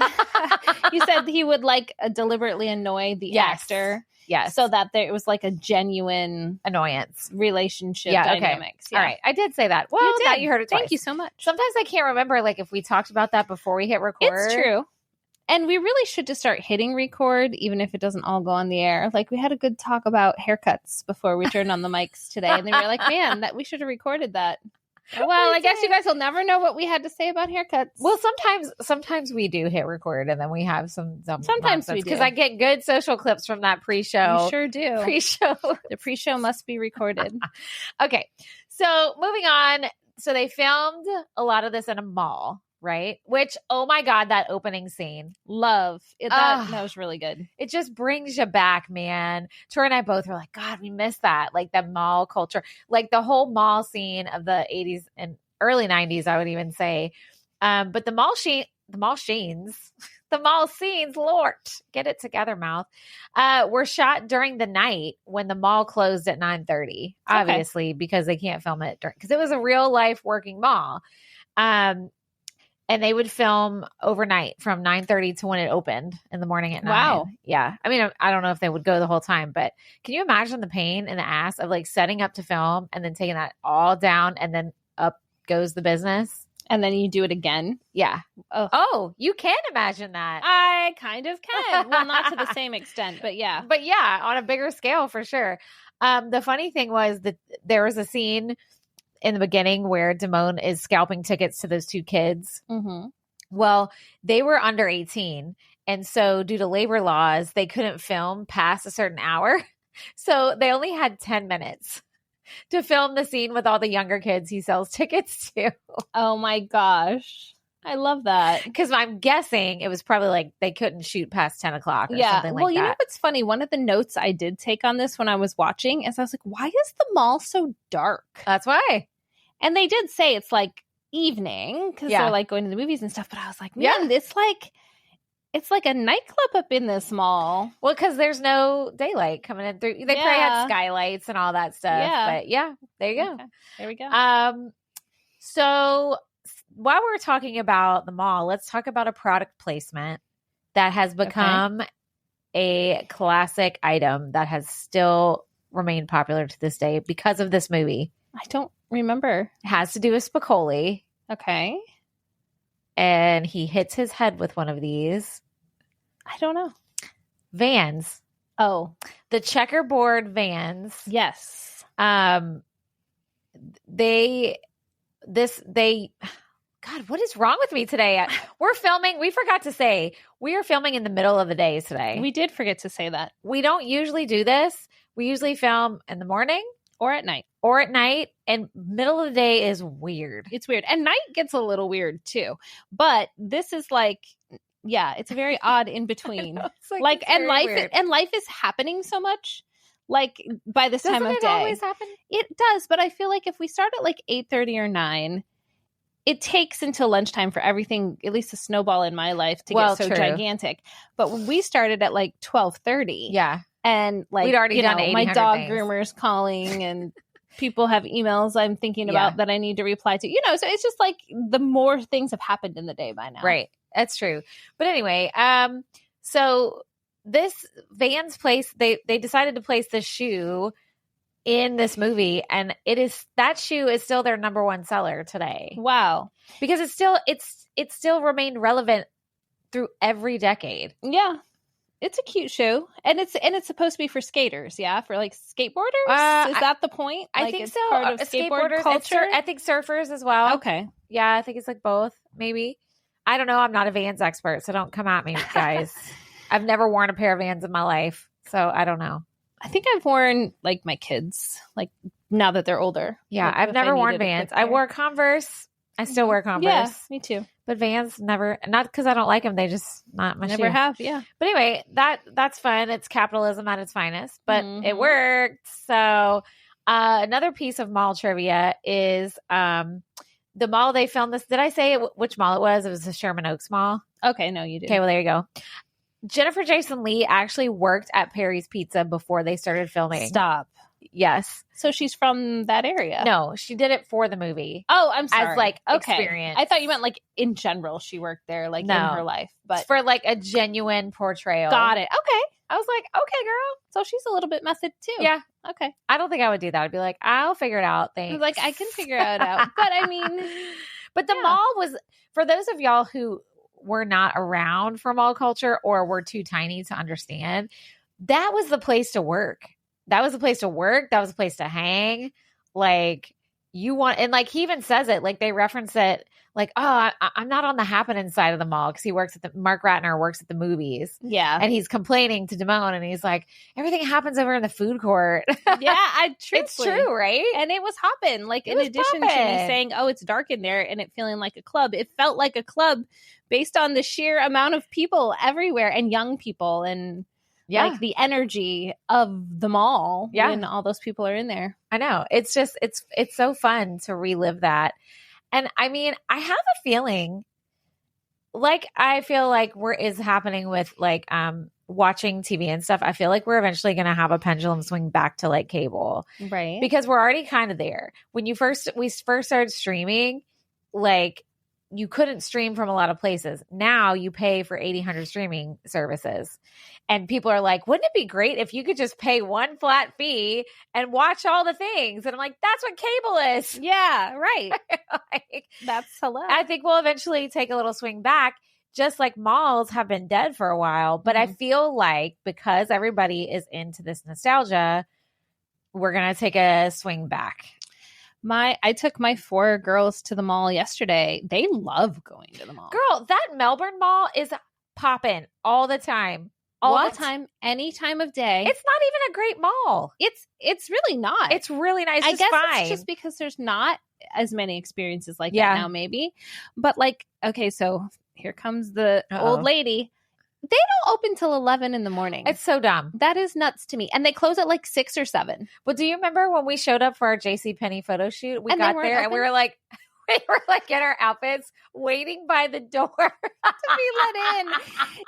You said he would like deliberately annoy the actor. Yes. So that it was like a genuine annoyance relationship okay. dynamics. Yeah. All right. I did say that. Well, you now you heard it twice. Thank you so much. Sometimes I can't remember like if we talked about that before we hit record. It's true. And we really should just start hitting record, even if it doesn't all go on the air. Like, we had a good talk about haircuts before we turned on the mics today. And then we were like, man, that we should have recorded that. Well, I guess you guys will never know what we had to say about haircuts. Well, sometimes we do hit record and then we have some sometimes we do. Because I get good social clips from that pre-show. You sure do. Pre-show. The pre-show must be recorded. Okay. So moving on. So they filmed a lot of this in a mall, right? Which, oh my God, that opening scene. Love. That was really good. It just brings you back, man. Tori and I both were like, God, we missed that. Like the mall culture, like the whole mall scene of the 80s and early 90s, I would even say. But the mall scenes, Lord, get it together, mouth, were shot during the night when the mall closed at 9:30, obviously, because they can't film it because it was a real life working mall. And they would film overnight from 9:30 to when it opened in the morning at 9. Wow. Yeah. I mean, I don't know if they would go the whole time, but can you imagine the pain in the ass of like setting up to film and then taking that all down and then up goes the business? And then you do it again? Yeah. Oh, you can imagine that. I kind of can. Well, not to the same extent, but yeah. But yeah, on a bigger scale for sure. The funny thing was that there was a scene in the beginning where Damone is scalping tickets to those two kids. Mm-hmm. Well, they were under 18. And so due to labor laws, they couldn't film past a certain hour. So they only had 10 minutes to film the scene with all the younger kids he sells tickets to. Oh my gosh. I love that. Because I'm guessing it was probably like they couldn't shoot past 10 o'clock or something like that. Well, you know what's funny? One of the notes I did take on this when I was watching is I was like, why is the mall so dark? That's why. And they did say it's like evening because they're like going to the movies and stuff. But I was like, man, it's like a nightclub up in this mall. Well, because there's no daylight coming in through. They probably had skylights and all that stuff. Yeah. But yeah, there you go. Okay. There we go. So while we're talking about the mall, let's talk about a product placement that has become a classic item that has still remained popular to this day because of this movie. I don't remember. It has to do with Spicoli. Okay. And he hits his head with one of these. I don't know. Vans. Oh. The checkerboard Vans. Yes. God, what is wrong with me today? We're filming. We forgot to say we are filming in the middle of the day today. We did forget to say that. We don't usually do this. We usually film in the morning or at night. And middle of the day is weird. It's weird. And night gets a little weird too. But this is like, yeah, it's very odd in between. Life is happening so much. Like by this time of day. Doesn't it always happen? It does, but I feel like if we start at like 8:30 or 9, it takes until lunchtime for everything, at least a snowball in my life, to get so gigantic. But when we started at like 12:30, and like we'd already done my dog groomer's calling, and people have emails I'm thinking about that I need to reply to. So it's just like the more things have happened in the day by now. Right, that's true. But anyway, so this Vans place, they decided to place this shoe in this movie, and that shoe is still their number one seller today. Wow. Because it's still remained relevant through every decade. Yeah. It's a cute shoe. And it's supposed to be for skaters, yeah? For like skateboarders? Is that the point? I think so. Part of skateboarders, culture? I think surfers as well. Okay. Yeah, I think it's like both, maybe. I don't know. I'm not a Vans expert, so don't come at me, guys. I've never worn a pair of Vans in my life, so I don't know. I think I've worn like my kids, like now that they're older. Yeah, like, I've never worn Vans. I wore Converse. I still wear Converse. Yeah, me too. But Vans never, not because I don't like them. They just not my shoe. Never have, yeah. But anyway, that's fun. It's capitalism at its finest, but it worked. So another piece of mall trivia is the mall they filmed this. Did I say which mall it was? It was the Sherman Oaks Mall. Okay, no, you did. Okay, well, there you go. Jennifer Jason Leigh actually worked at Perry's Pizza before they started filming. Stop. Yes. So she's from that area? No, she did it for the movie. Oh, I'm sorry. As like experience. I thought you meant like in general she worked there, like in her life. But it's for like a genuine portrayal. Got it. Okay. I was like, okay, girl. So she's a little bit method too. Yeah. Okay. I don't think I would do that. I'd be like, I'll figure it out. Thanks. Like, I can figure it out. But I mean. But the mall was, for those of y'all who were not around for mall culture or were too tiny to understand, that was the place to work. That was the place to work. That was the place to hang. Like, and like he even says it, like they reference it like, oh, I'm not on the happening side of the mall because he works at Mark Ratner works at the movies. Yeah. And he's complaining to Damone and he's like, everything happens over in the food court. Yeah, it's true, right? And it was hopping. Like, in addition to me saying, oh, it's dark in there and it feeling like a club, it felt like a club based on the sheer amount of people everywhere and young people and like the energy of the mall when all those people are in there. I know. It's just, it's so fun to relive that. And I mean, I have a feeling like I feel like is happening with like watching TV and stuff. I feel like we're eventually going to have a pendulum swing back to like cable. Right. Because we're already kind of there. When we first started streaming, like you couldn't stream from a lot of places. Now you pay for 800 streaming services. And people are like, wouldn't it be great if you could just pay one flat fee and watch all the things? And I'm like, that's what cable is. Yeah, right. Like, that's hilarious. I think we'll eventually take a little swing back, just like malls have been dead for a while. But I feel like because everybody is into this nostalgia, we're going to take a swing back. I took my 4 girls to the mall yesterday. They love going to the mall. Girl, that Melbourne mall is popping all the time. All the time, any time of day. It's not even a great mall. It's really not. It's really nice. I guess fine. it's just because there's not as many experiences like that now, maybe. But like, okay, so here comes the old lady. They don't open till 11 in the morning. It's so dumb. That is nuts to me. And they close at like 6 or 7. But do you remember when we showed up for our JCPenney photo shoot? We got there and we were like in our outfits waiting by the door to be let in.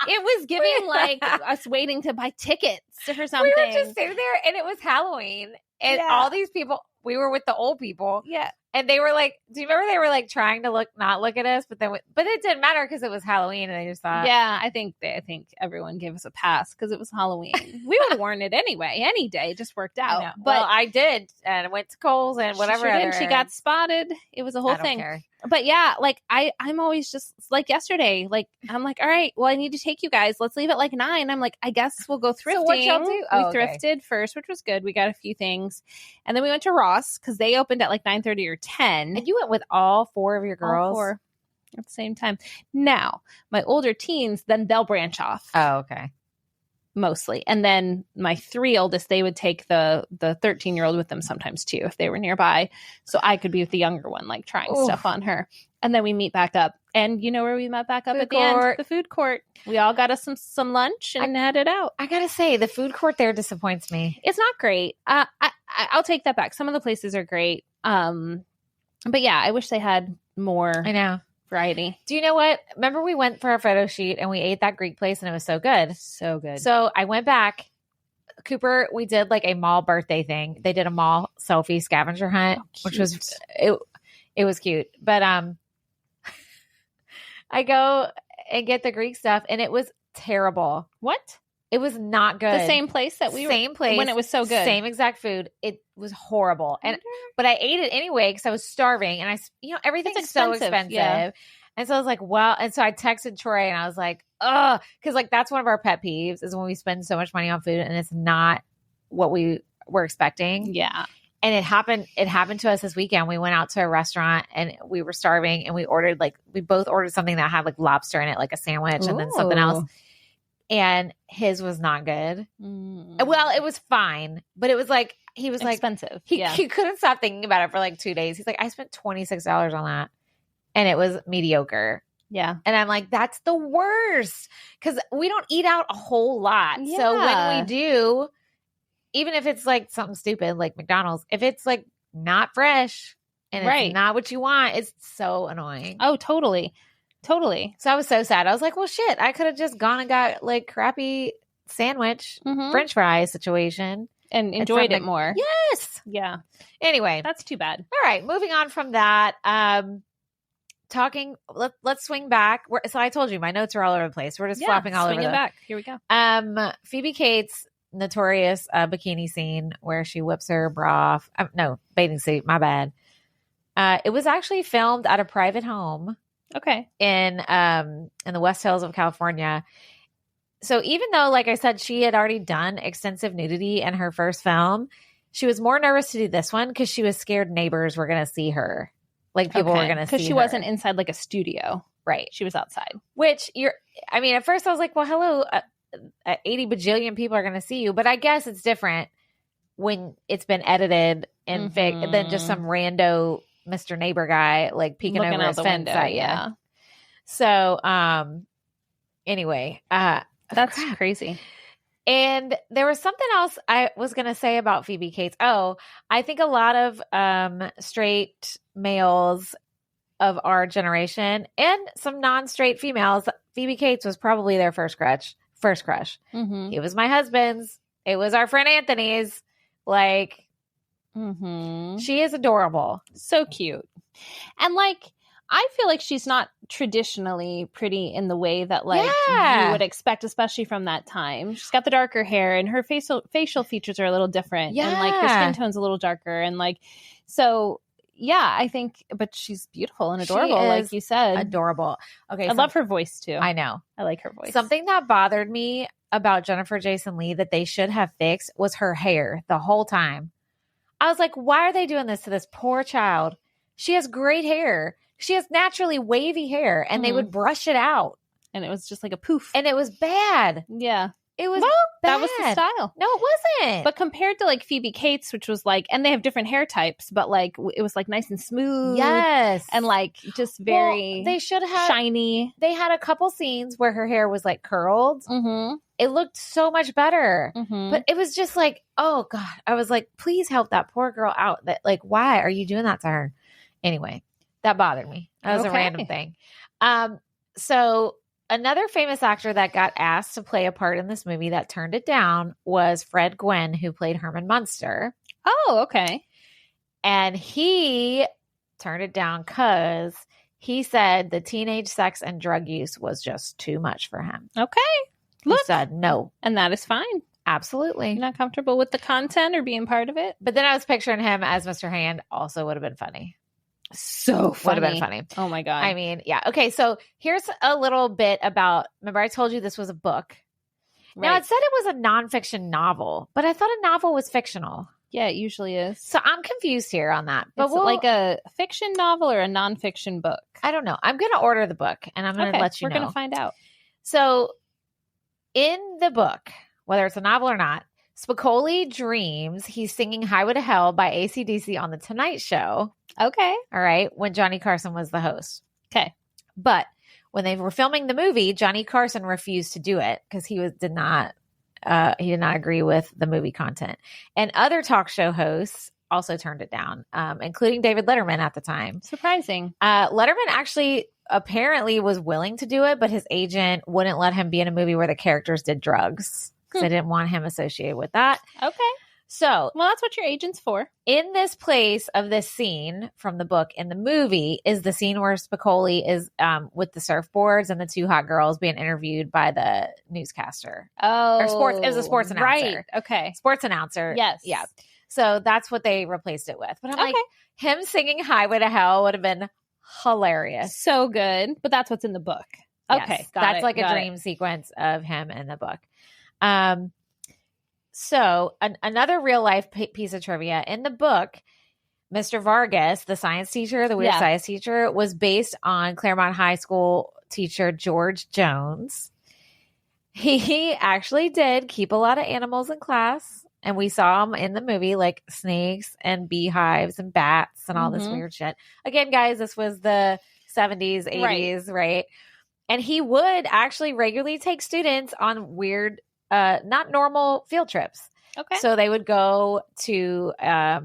It was giving like us waiting to buy tickets or something. We were just sitting there and it was Halloween. And all these people, we were with the old people. Yeah. And they were like, do you remember they were like trying to not look at us, but it didn't matter because it was Halloween and they just thought. Yeah, I think everyone gave us a pass because it was Halloween. We would have worn it anyway, any day. It just worked out. But I did, and I went to Kohl's and whatever. She got spotted. It was a whole thing. Care. But yeah, like I'm always just like yesterday. Like I'm like, all right, well, I need to take you guys. Let's leave at like 9. I'm like, I guess we'll go thrifting. So what y'all do? We thrifted first, which was good. We got a few things, and then we went to Ross because they opened at like 9:30 or 10. And you went with all 4 of your girls? All 4 at the same time. Now, my older teens, then they'll branch off. Oh, okay. Mostly. And then my 3 oldest, they would take the 13-year-old with them sometimes too, if they were nearby. So I could be with the younger one, like trying stuff on her. And then we meet back up. And you know where we met back up at the end? The food court. We all got us some lunch and headed out. I got to say, the food court there disappoints me. It's not great. I'll take that back. Some of the places are great. But yeah, I wish they had more. I know. Variety. Do you know what? Remember we went for our photo shoot and we ate that Greek place and it was so good. So good. So I went back. Cooper, we did like a mall birthday thing. They did a mall selfie scavenger hunt, which was it was cute. But I go and get the Greek stuff and it was terrible. What? It was not good. The same place that we were. Same place. When it was so good. Same exact food. It was horrible. But I ate it anyway because I was starving and everything's so expensive. Yeah. And so I was like, well, and so I texted Troy and I was like, ugh, because like that's one of our pet peeves is when we spend so much money on food and it's not what we were expecting. Yeah. And it happened to us this weekend. We went out to a restaurant and we were starving and we both ordered something that had like lobster in it, like a sandwich and then something else. And his was not good. Well, it was fine, but it was like, he was expensive. He couldn't stop thinking about it for like 2 days. He's like, I spent $26 on that and it was mediocre. Yeah. And I'm like, that's the worst because we don't eat out a whole lot. Yeah. So when we do, even if it's like something stupid like McDonald's, if it's like not fresh and it's not what you want, it's so annoying. Oh, totally. Totally. So I was so sad. I was like, well, shit, I could have just gone and got like crappy sandwich, French fries situation. And enjoyed it more. Yes. Yeah. Anyway. That's too bad. All right. Moving on from that. Let's swing back. So I told you my notes are all over the place. We're just flopping all over. Back. Here we go. Phoebe Cates' notorious bikini scene where she whips her bra off. No, bathing suit. My bad. It was actually filmed at a private home. Okay. In the West Hills of California. So even though, like I said, she had already done extensive nudity in her first film, she was more nervous to do this one because she was scared neighbors were going to see her Like people were going to see because she her. wasn't inside like a studio. Right. She was outside. Which at first I was like, well, hello, 80 bajillion people are going to see you. But I guess it's different when it's been edited and fake than just some rando Mr. Neighbor guy like peeking Looking over out his the fence window, at you. yeah. So, anyway, that's crazy. And there was something else I was going to say about Phoebe Cates. Oh, I think a lot of straight males of our generation and some non-straight females, Phoebe Cates was probably their first crush. Mm-hmm. It was my husband's. It was our friend Anthony's. Like, she is adorable. So cute. And like, I feel like she's not traditionally pretty in the way that like you would expect, especially from that time. She's got the darker hair and her facial features are a little different. Yeah. And like her skin tone's a little darker. And like, so yeah, I think, but she's beautiful and adorable, like you said. Adorable. Okay. I love her voice too. I know. I like her voice. Something that bothered me about Jennifer Jason Leigh that they should have fixed was her hair the whole time. I was like, why are they doing this to this poor child? She has great hair. She has naturally wavy hair, and they would brush it out. And it was just like a poof. And it was bad. Yeah. It was bad. That was the bad. style. No, it wasn't. But compared to like Phoebe Cates, which was like, and they have different hair types, but like it was like nice and smooth. Yes. And like just very they should have shiny. They had a couple scenes where her hair was like curled. Mm-hmm. It looked so much better. Mm-hmm. But it was just like, oh God. I was like, please help that poor girl out. That like, why are you doing that to her? Anyway, that bothered me. That was a random thing. So another famous actor that got asked to play a part in this movie that turned it down was Fred Gwynne, who played Herman Munster. Oh, okay. And he turned it down because he said the teenage sex and drug use was just too much for him. Okay. He said no. And that is fine. Absolutely. You're not comfortable with the content or being part of it? But then I was picturing him as Mr. Hand. Also would have been funny. So funny. Would have been funny. Oh my God. I mean, yeah. Okay, so here's a little bit about, remember I told you this was a book. Right. Now it said it was a nonfiction novel, but I thought a novel was fictional. Yeah, it usually is. So I'm confused here on that. But it's like a fiction novel or a nonfiction book? I don't know. I'm going to order the book and I'm going to let you know. We're going to find out. So in the book, whether it's a novel or not, Spicoli dreams he's singing Highway to Hell by AC/DC on The Tonight Show. Okay. All right. When Johnny Carson was the host. Okay. But when they were filming the movie, Johnny Carson refused to do it because he did not agree with the movie content. And other talk show hosts also turned it down, including David Letterman at the time. Surprising. Letterman actually apparently was willing to do it, but his agent wouldn't let him be in a movie where the characters did drugs. Because they didn't want him associated with that. Okay. So, well, that's what your agent's for. In this place of this scene from the book in the movie is the scene where Spicoli is with the surfboards and the two hot girls being interviewed by the newscaster. Oh. Or sports. It was a sports announcer. Right. Okay. Sports announcer. Yes. Yeah. So that's what they replaced it with. But I'm like, him singing Highway to Hell would have been hilarious. So good. But that's what's in the book. Okay. Yes, that's like a dream sequence of him in the book. So another real life piece of trivia in the book, Mr. Vargas, the science teacher, the weird science teacher, was based on Claremont High School teacher George Jones. He actually did keep a lot of animals in class, and we saw him in the movie, like snakes and beehives and bats and all this weird shit. Again, guys, this was the 70s, 80s, right? And he would actually regularly take students on weird not normal field trips. Okay. So they would go to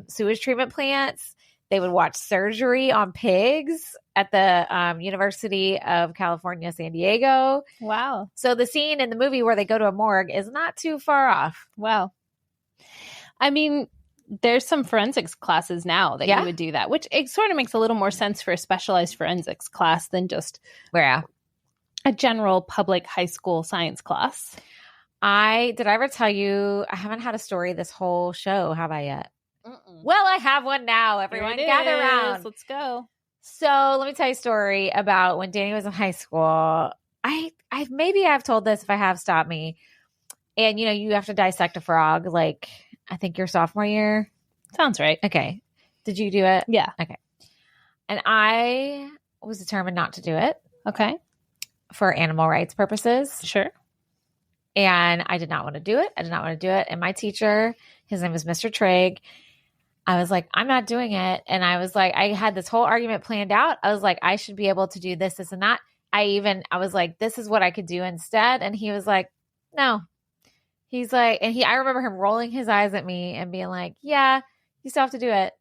sewage treatment plants. They would watch surgery on pigs at the University of California, San Diego. Wow. So the scene in the movie where they go to a morgue is not too far off. Wow. I mean, there's some forensics classes now that you would do that, which it sort of makes a little more sense for a specialized forensics class than just a general public high school science class. Did I ever tell you I haven't had a story this whole show, have I yet? Well, I have one now. Everyone gather around. Let's go. So let me tell you a story about when Danny was in high school. I've told this. If I have, stop me. And you have to dissect a frog, like I think your sophomore year. Sounds right. Okay. Did you do it? Yeah. Okay. And I was determined not to do it Okay. for animal rights purposes. Sure. And I did not want to do it. And my teacher, his name was Mr. Trigg, I was like, I'm not doing it. And I was like, I had this whole argument planned out. I was like, I should be able to do this, this, and that. I was like, this is what I could do instead. And he was like, no. He's like, I remember him rolling his eyes at me and being like, yeah, you still have to do it.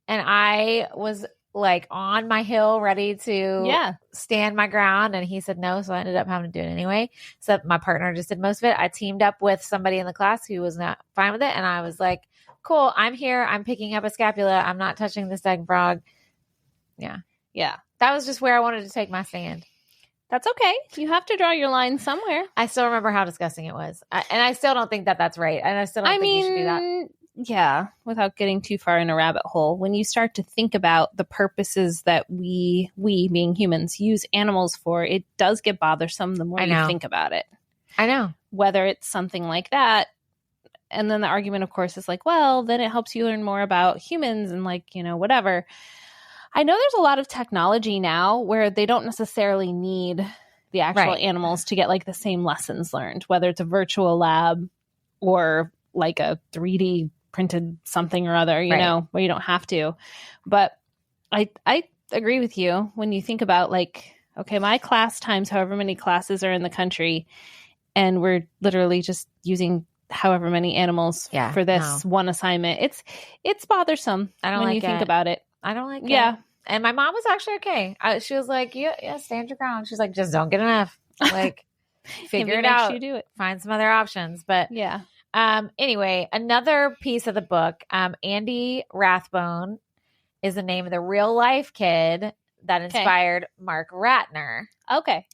And I was like on my hill, ready to stand my ground. And he said no. So I ended up having to do it anyway. So my partner just did most of it. I teamed up with somebody in the class who was not fine with it. And I was like, cool, I'm here. I'm picking up a scapula. I'm not touching this dang frog. Yeah. Yeah. That was just where I wanted to take my stand. That's okay. You have to draw your line somewhere. I still remember how disgusting it was. And I still don't think that that's right. And I still don't think you should do that. Yeah, without getting too far in a rabbit hole, when you start to think about the purposes that we being humans use animals for, it does get bothersome the more you think about it. I know. Whether it's something like that. And then the argument, of course, is like, well, then it helps you learn more about humans and like, whatever. I know there's a lot of technology now where they don't necessarily need the actual animals to get like the same lessons learned, whether it's a virtual lab or like a 3D printed something or other, you know, where you don't have to. But I agree with you when you think about like, okay, my class times however many classes are in the country, and we're literally just using however many animals for this one assignment. It's bothersome when you think about it. I don't like it. And my mom was actually okay. She was like, yeah, stand your ground. She's like, just don't get enough. Like, figure it out. You do it. Find some other options. But anyway, another piece of the book, Andy Rathbone is the name of the real life kid that inspired Mark Ratner. Okay.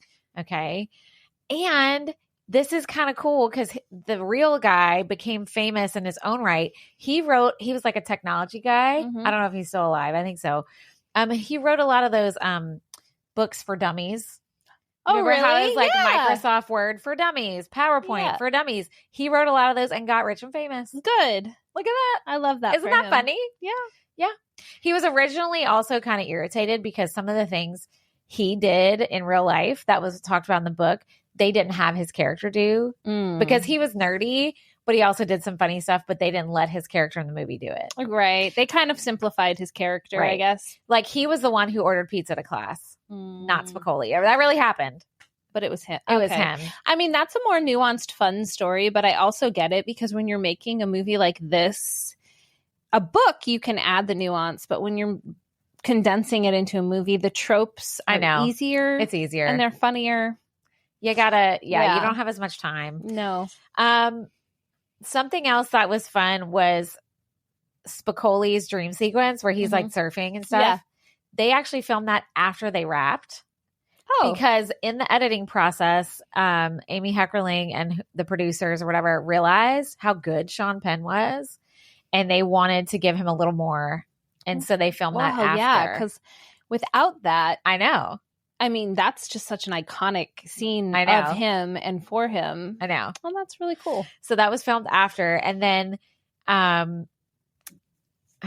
And this is kind of cool because the real guy became famous in his own right. He was like a technology guy. Mm-hmm. I don't know if he's still alive. I think so. He wrote a lot of those books for dummies. Remember really? How it was like Microsoft Word for Dummies, PowerPoint for Dummies. He wrote a lot of those and got rich and famous. Good. Look at that. I love that. Isn't that funny? Yeah. Yeah. He was originally also kind of irritated because some of the things he did in real life that was talked about in the book, they didn't have his character do because he was nerdy, but he also did some funny stuff, but they didn't let his character in the movie do it. Right. They kind of simplified his character, I guess. Like he was the one who ordered pizza to class, not Spicoli. That really happened. But it was him. It was him. I mean, that's a more nuanced, fun story, but I also get it because when you're making a movie like this, a book, you can add the nuance, but when you're condensing it into a movie, the tropes are easier. It's easier. And they're funnier. You gotta, you don't have as much time. No. Something else that was fun was Spicoli's dream sequence where he's like surfing and stuff. Yeah. They actually filmed that after they wrapped. Oh. Because in the editing process, Amy Heckerling and the producers or whatever realized how good Sean Penn was, and they wanted to give him a little more. And so they filmed that after. Yeah, because without that, I know. I mean, that's just such an iconic scene of him and for him. I know. Well, that's really cool. So that was filmed after. And then I'm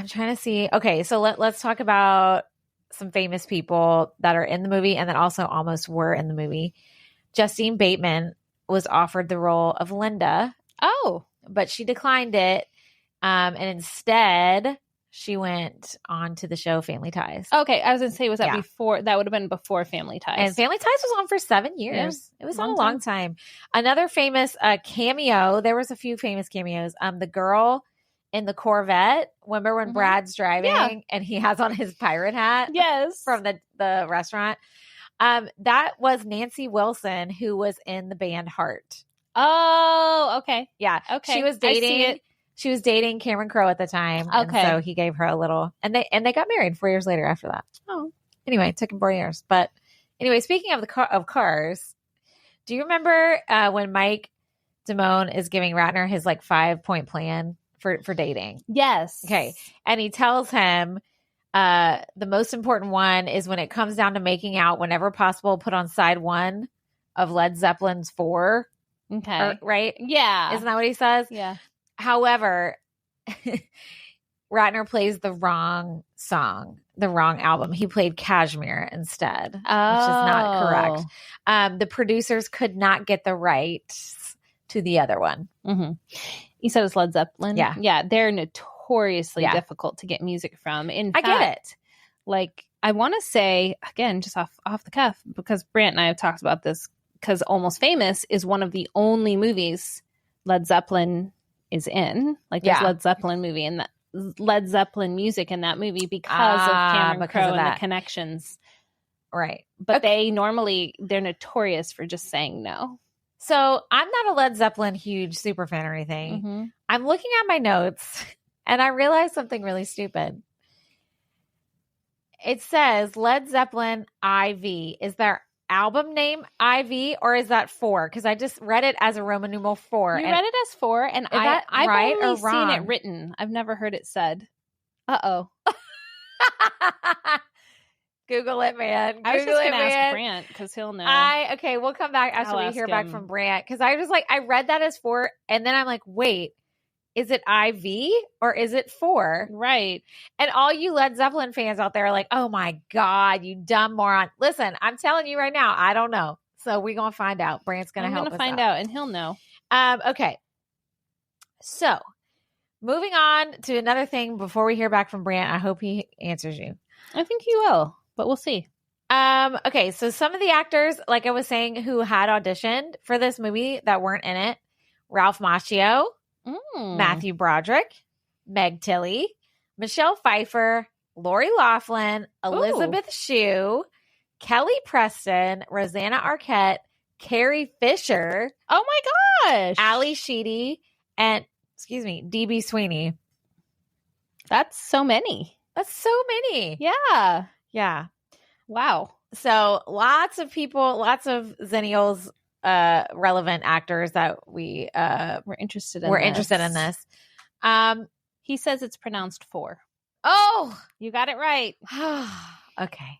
trying to see. Okay, so let's talk about some famous people that are in the movie and that also almost were in the movie. Justine Bateman was offered the role of Linda. Oh. But she declined it. And instead, she went on to the show Family Ties. Okay, I was going to say, was that before? That would have been before Family Ties. And Family Ties was on for 7 years. Yeah, it was on a long time. Another famous cameo. There was a few famous cameos. The girl in the Corvette. Remember when Brad's driving and he has on his pirate hat? Yes. From the restaurant. That was Nancy Wilson, who was in the band Heart. Oh, okay. Yeah. Okay. She was dating Cameron Crowe at the time. Okay. And so he gave her a little, and they got married 4 years later after that. Oh. Anyway, it took him 4 years. But anyway, speaking of of cars, do you remember when Mike Damone is giving Ratner his like 5-point plan for dating? Yes. Okay. And he tells him the most important one is when it comes down to making out, whenever possible, put on side 1 of Led Zeppelin's 4. Okay. Right? Yeah. Isn't that what he says? Yeah. However, Ratner plays the wrong song, the wrong album. He played Kashmir instead, which is not correct. The producers could not get the rights to the other one. Mm-hmm. You said it was Led Zeppelin? Yeah. Yeah, they're notoriously difficult to get music from. In fact, I get it. Like, I want to say, again, just off the cuff, because Brant and I have talked about this, because Almost Famous is one of the only movies Led Zeppelin is in. Like, there's Led Zeppelin movie and Led Zeppelin music in that movie because of Cameron Crowe and the connections. Right. But they're notorious for just saying no. So I'm not a Led Zeppelin huge super fan or anything. Mm-hmm. I'm looking at my notes and I realized something really stupid. It says Led Zeppelin IV. Is their album name IV or is that 4? Because I just read it as a Roman numeral 4. You read it as 4, and I've right only or seen wrong? it written. I've never heard it said. Uh-oh. Google it, man. I was just going to ask Brant because he'll know. Okay, we'll come back after we hear back from Brant. Because I was like, I read that as 4, and then I'm like, wait, is it IV or is it 4? Right. And all you Led Zeppelin fans out there are like, oh my God, you dumb moron. Listen, I'm telling you right now, I don't know. So we're going to find out. Brant's going to help us out. I'm going to find out, and he'll know. Okay. So moving on to another thing before we hear back from Brant. I hope he answers you. I think he will, but we'll see. Okay. So some of the actors, like I was saying, who had auditioned for this movie that weren't in it: Ralph Macchio, Matthew Broderick, Meg Tilly, Michelle Pfeiffer, Lori Loughlin, Elizabeth Shue, Kelly Preston, Rosanna Arquette, Carrie Fisher. Oh my gosh. Ali Sheedy, and DB Sweeney. That's so many. That's so many. Yeah. Yeah. Wow. So lots of people, lots of Xennials, relevant actors that we were interested in this. He says it's pronounced 4. Oh, you got it right. Okay.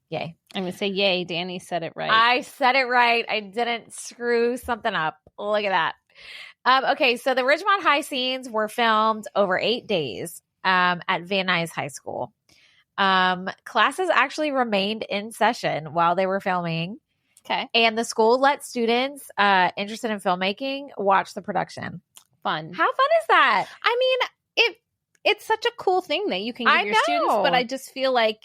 Yay. I'm going to say yay. Danny said it right. I said it right. I didn't screw something up. Look at that. Okay. So the Ridgemont High scenes were filmed over 8 days at Van Nuys High School. Classes actually remained in session while they were filming. Okay. And the school let students interested in filmmaking watch the production. Fun. How fun is that? I mean, it's such a cool thing that you can give your students, but I just feel like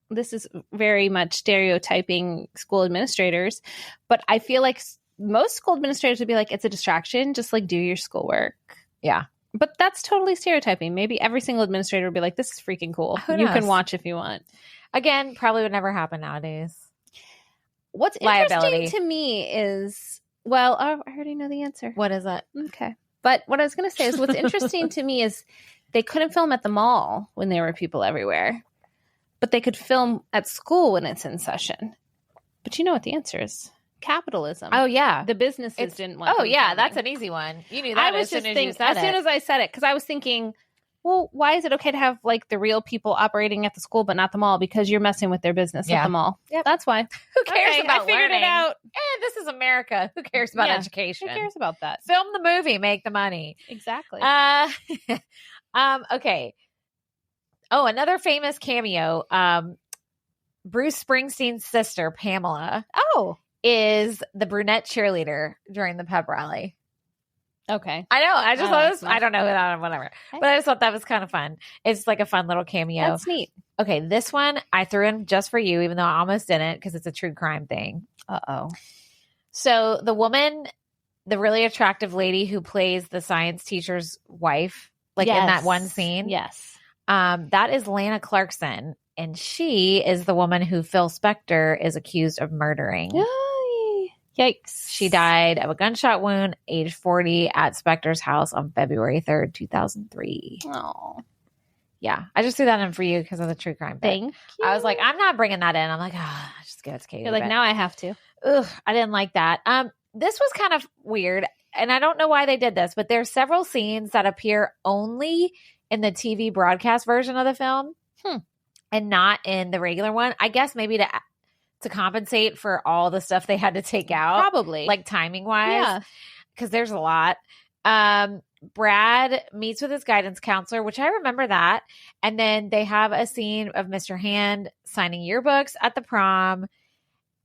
this is very much stereotyping school administrators. But I feel like most school administrators would be like, it's a distraction. Just like do your schoolwork. Yeah. But that's totally stereotyping. Maybe every single administrator would be like, this is freaking cool. You can watch if you want. Again, probably would never happen nowadays. What's interesting to me is, well, I already know the answer. What is it? Okay. But what I was going to say is what's interesting to me is they couldn't film at the mall when there were people everywhere, but they could film at school when it's in session. But you know what the answer is? Capitalism. Oh, yeah. The businesses didn't want that's an easy one. You knew that as soon as I said it, because I was thinking, well, why is it okay to have like the real people operating at the school but not the mall? Because you're messing with their business at the mall. Yep. That's why. Who cares about I figured learning? It out. This is America. Who cares about education? Who cares about that? Film the movie, make the money. Exactly. Okay. Oh, another famous cameo. Bruce Springsteen's sister, Pamela. Oh. Is the brunette cheerleader during the pep rally. Okay. I know. I just thought it was, I don't know, whatever. But I just thought that was kind of fun. It's like a fun little cameo. That's neat. Okay, this one I threw in just for you, even though I almost didn't, because it's a true crime thing. Uh-oh. So the woman, the really attractive lady who plays the science teacher's wife, like in that one scene. Yes. That is Lana Clarkson. And she is the woman who Phil Spector is accused of murdering. Yikes. She died of a gunshot wound, age 40, at Spector's house on February 3rd, 2003. Oh. Yeah. I just threw that in for you because of the true crime thing. Thank you. I was like, I'm not bringing that in. I'm like, just give it to Katie. You're like, now I have to. Ugh, I didn't like that. This was kind of weird, and I don't know why they did this, but there's several scenes that appear only in the TV broadcast version of the film and not in the regular one. I guess maybe to compensate for all the stuff they had to take out. Probably. Like timing wise. Yeah. Because there's a lot. Brad meets with his guidance counselor, which I remember that. And then they have a scene of Mr. Hand signing yearbooks at the prom.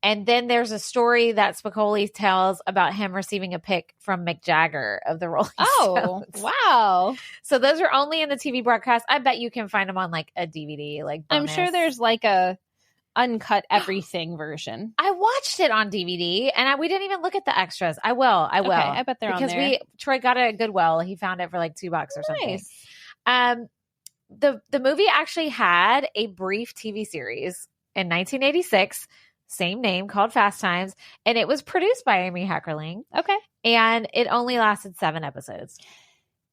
And then there's a story that Spicoli tells about him receiving a pic from Mick Jagger of the Rolling Stones. Wow. So those are only in the TV broadcast. I bet you can find them on like a DVD. Like bonus. I'm sure there's like a uncut everything version. I watched it on DVD and we didn't even look at the extras. I will. Okay, I bet they're on there. Because Troy got it at Goodwill. He found it for like $2 or something. Nice. The movie actually had a brief TV series in 1986, same name, called Fast Times, and it was produced by Amy Heckerling. Okay. And it only lasted 7 episodes.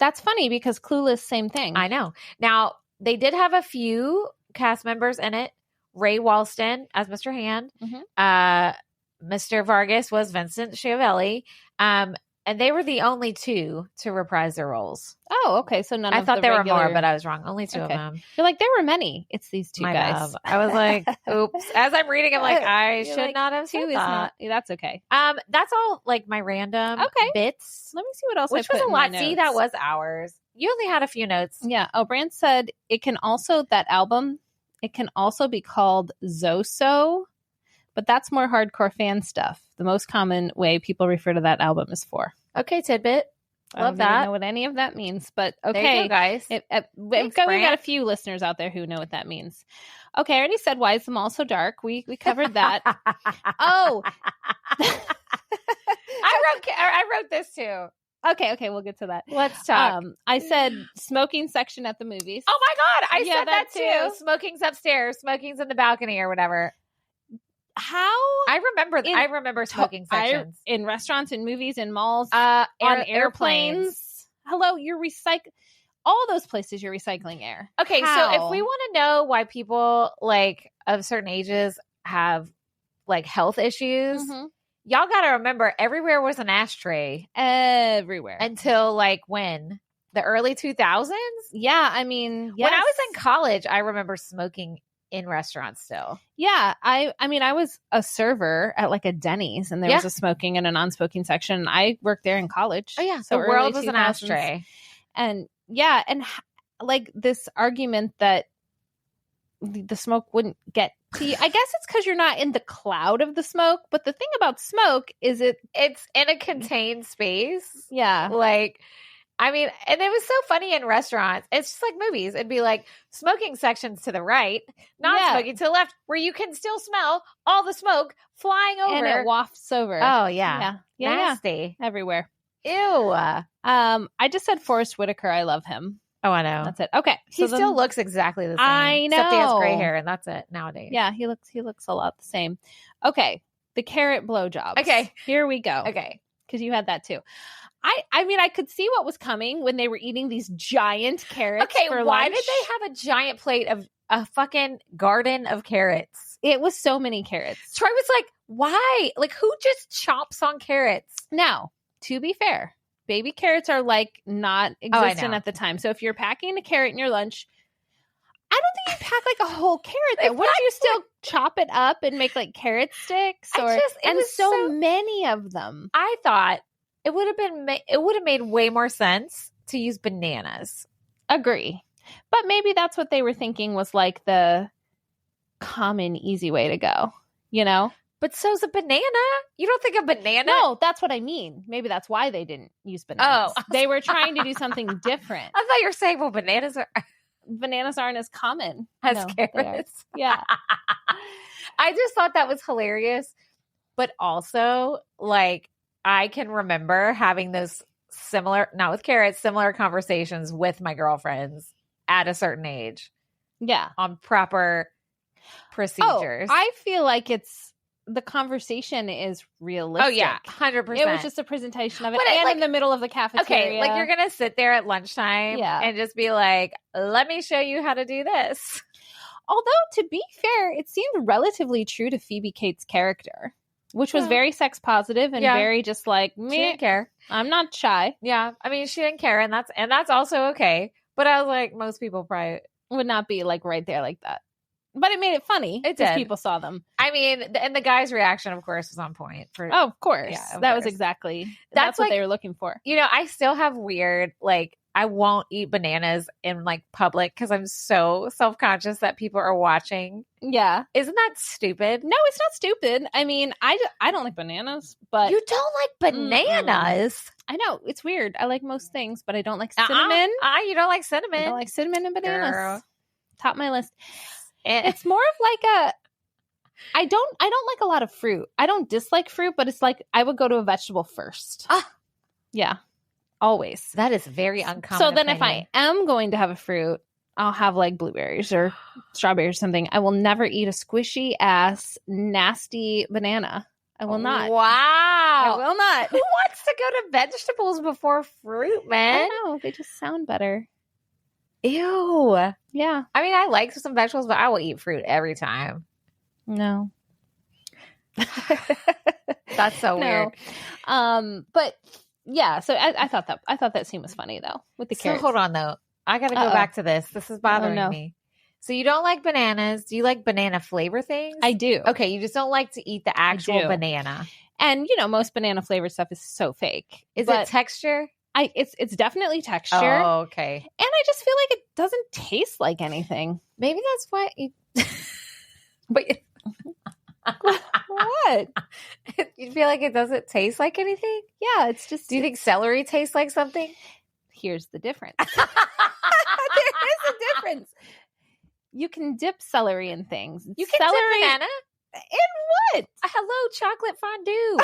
That's funny because Clueless, same thing. I know. Now, they did have a few cast members in it. Ray Walston as Mr. Hand. Mm-hmm. Mr. Vargas was Vincent Schiavelli. And they were the only 2 to reprise their roles. Oh, okay. So none of I thought there were more, but I was wrong. Only 2 of them. You're like, there were many. It's these 2 guys. I was like, oops. As I'm reading, I'm like, I should not have said that. That's okay. That's all like my random bits. Let me see what else Which was a lot. See, that was ours. You only had a few notes. Yeah. Brand said it can also be called Zoso, but that's more hardcore fan stuff. The most common way people refer to that album is 4. Okay, tidbit. Love that. I don't know what any of that means, but okay. There you go, guys. We've got a few listeners out there who know what that means. Okay, I already said, why is the mall so dark? We covered that. Oh. I wrote this too. Okay, we'll get to that. Let's talk. I said smoking section at the movies. Oh my God, I said that too. Smoking's upstairs, smoking's in the balcony or whatever. How? I remember smoking sections. In restaurants, in movies, in malls, on airplanes. Hello, you're all those places you're recycling air. Okay, so if we want to know why people like of certain ages have like health issues, y'all got to remember everywhere was an ashtray. Everywhere. Until like when? The early 2000s? Yeah, I mean, yes. When I was in college, I remember smoking in restaurants still. Yeah, I mean, I was a server at like a Denny's, and there was a smoking and a non-smoking section. I worked there in college. Oh yeah, so the world was 2000s. An ashtray. And yeah, and like this argument that the smoke wouldn't get to you. I guess it's because you're not in the cloud of the smoke. But the thing about smoke is it's in a contained space. Yeah, like. I mean, and it was so funny in restaurants. It's just like movies. It'd be like smoking sections to the right, non-smoking to the left, where you can still smell all the smoke flying over. And it wafts over. Oh, yeah. Nasty. Yeah. Everywhere. Ew. I just said Forrest Whitaker. I love him. Oh, I know. That's it. Okay. He still looks exactly the same. I know. Except he has gray hair, and that's it nowadays. Yeah, he looks a lot the same. Okay. The carrot blowjobs. Okay. Here we go. Okay. Because you had that too. I mean, I could see what was coming when they were eating these giant carrots. Okay, for why lunch. did they have a giant plate of a fucking garden of carrots? It was so many carrots. Troy was like, why? Like, who just chomps on carrots? Now, to be fair, baby carrots are like not existent at the time. So if you're packing a carrot in your lunch, I don't think you pack like a whole carrot though. Wouldn't you still chop it up and make like carrot sticks? And so many of them. I thought it would have made way more sense to use bananas. Agree. But maybe that's what they were thinking was like the common, easy way to go, you know? But so's a banana. You don't think a banana? No, that's what I mean. Maybe that's why they didn't use bananas. Oh. They were trying to do something different. I thought you were saying, well, bananas aren't as common as carrots. Yeah. I just thought that was hilarious. But also, like, I can remember having those similar, not with carrots, similar conversations with my girlfriends at a certain age. Yeah. On proper procedures. Oh, I feel like the conversation is realistic. Oh, yeah. 100%. It was just a presentation of it. And like, in the middle of the cafeteria. Okay, like you're going to sit there at lunchtime and just be like, let me show you how to do this. Although, to be fair, it seemed relatively true to Phoebe Cates' character. Which was very sex positive and very just like, meh, she didn't care. I'm not shy. Yeah. I mean, she didn't care, and that's also okay. But I was like, most people probably would not be like right there like that. But it made it funny. It because did. people saw them. I mean, and the guy's reaction, of course, was on point. Oh, of course. Yeah, That was exactly. That's what like, they were looking for. You know, I still have weird, like, I won't eat bananas in like public because I'm so self-conscious that people are watching. Yeah. Isn't that stupid? No, it's not stupid. I mean, I don't like bananas, but You don't like bananas? I know. It's weird. I like most things, but I don't like cinnamon. You don't like cinnamon? I don't like cinnamon and bananas. Girl. Top of my list. It's more of like I don't like a lot of fruit. I don't dislike fruit, but it's like I would go to a vegetable first. Yeah. Always. That is very uncommon. So then if I am going to have a fruit, I'll have like blueberries or strawberries or something. I will never eat a squishy ass, nasty banana. I will not. Wow. I will not. Who wants to go to vegetables before fruit, man? I know. They just sound better. Ew. Yeah. I mean, I like some vegetables, but I will eat fruit every time. No. That's so weird. But yeah, so I thought that scene was funny though with the carrots. So hold on though. I got to go back to this. This is bothering me. So you don't like bananas. Do you like banana flavor things? I do. Okay, you just don't like to eat the actual banana. And you know, most banana flavored stuff is so fake. Is it texture? It's definitely texture. Oh, okay. And I just feel like it doesn't taste like anything. Maybe that's why you But what? You feel like it doesn't taste like anything? Yeah, it's just. Do you think celery tastes like something? Here's the difference. There is a difference. You can dip celery in things. You can dip banana? In what? Hello, chocolate fondue.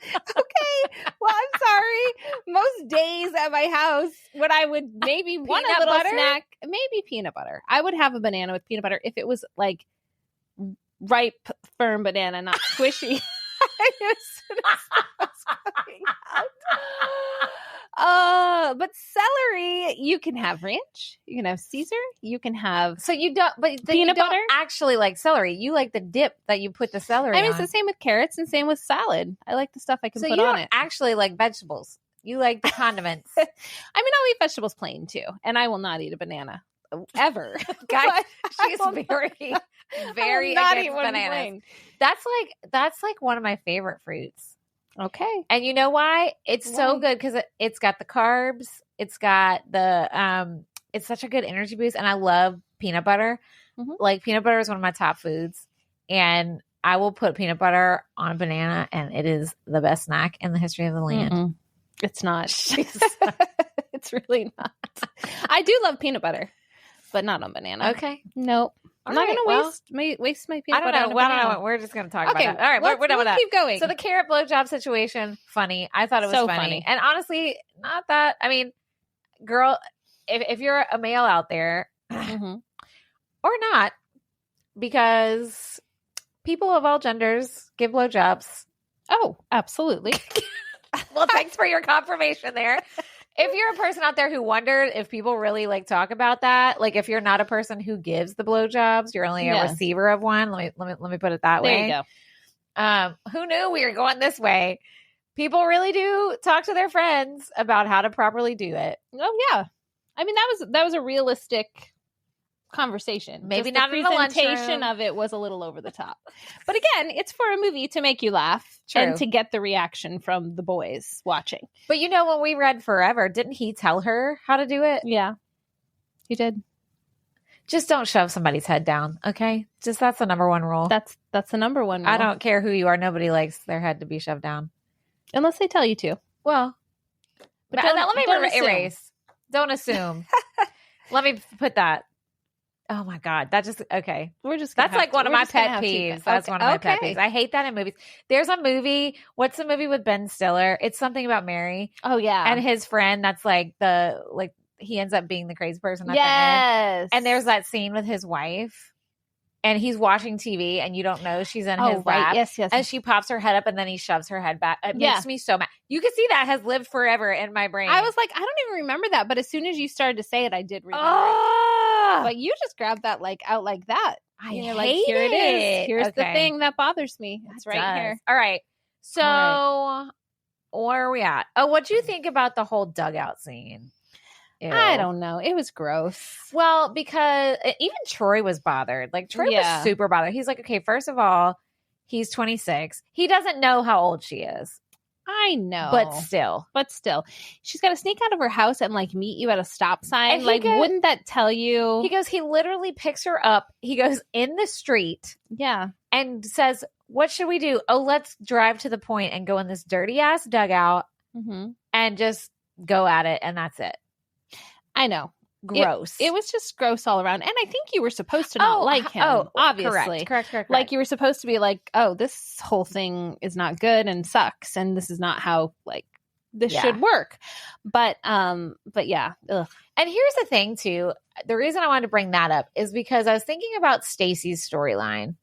Okay. Well, I'm sorry. Most days at my house, when I would maybe want a little snack, maybe peanut butter. I would have a banana with peanut butter if it was like ripe, firm banana, not squishy. But celery, you can have ranch, you can have Caesar, you can have. So you don't, but then peanut you don't butter actually like celery. You like the dip that you put the celery. I mean, it's the same with carrots and same with salad. I like the stuff I can put on it. Actually, like vegetables. You like the condiments. I mean, I'll eat vegetables plain too, and I will not eat a banana ever. Guys, she's very against bananas. That's like one of my favorite fruits. Okay. And you know why? It's so good because it's got the carbs. It's got the it's such a good energy boost. And I love peanut butter. Mm-hmm. Like peanut butter is one of my top foods. And I will put peanut butter on a banana and it is the best snack in the history of the land. Mm-mm. It's not. It's really not. I do love peanut butter, but not on banana. Okay. Nope. I'm not going to waste my peanut butter. I don't know. We're just going to talk about that. All right, we're done with that. Keep going. So the carrot blowjob situation, funny. I thought it was funny. And honestly, not that. I mean, girl, if you're a male out there, or not, because people of all genders give blowjobs. Oh, absolutely. Well, thanks for your confirmation there. If you're a person out there who wondered if people really like talk about that, like if you're not a person who gives the blowjobs, you're only a receiver of one. Let me put it that way. There you go. Who knew we were going this way? People really do talk to their friends about how to properly do it. Oh yeah, I mean that was a realistic conversation. Maybe just not the in the presentation of it was a little over the top, but again, it's for a movie to make you laugh and to get the reaction from the boys watching. But you know, when we read Forever, didn't he tell her how to do it? Yeah, he did. Just don't shove somebody's head down, okay? Just that's the number one rule. That's the number one rule. I don't care who you are. Nobody likes their head to be shoved down. Unless they tell you to. Well, but let me erase. Don't assume. Let me put that. Oh my God. That just, okay. That's like one of my pet peeves. That's one of my pet peeves. I hate that in movies. There's a movie. What's the movie with Ben Stiller? It's something about Mary. Oh yeah. And his friend that's he ends up being the crazy person at the end. And there's that scene with his wife. And he's watching TV and you don't know she's in his lap. Yes. And she pops her head up and then he shoves her head back. It makes me so mad. You can see that has lived forever in my brain. I was like, I don't even remember that. But as soon as you started to say it, I did remember it. But you just grabbed that out like that. Here it is. Here's the thing that bothers me. It's right here. All right. So where are we at? Oh, what do you think about the whole dugout scene? Ew. I don't know. It was gross. Well, because even Troy was bothered. Like, Troy was super bothered. He's like, okay, first of all, he's 26. He doesn't know how old she is. I know. But still. She's got to sneak out of her house and, like, meet you at a stop sign. And like, wouldn't that tell you? He goes, he literally picks her up. He goes in the street. Yeah. And says, what should we do? Oh, let's drive to the point and go in this dirty-ass dugout and just go at it. And that's it. I know. Gross. It was just gross all around. And I think you were supposed to not like him. Oh, obviously. Correct. Like, you were supposed to be like, oh, this whole thing is not good and sucks. And this is not how, like, this should work. But yeah. Ugh. And here's the thing, too. The reason I wanted to bring that up is because I was thinking about Stacy's storyline.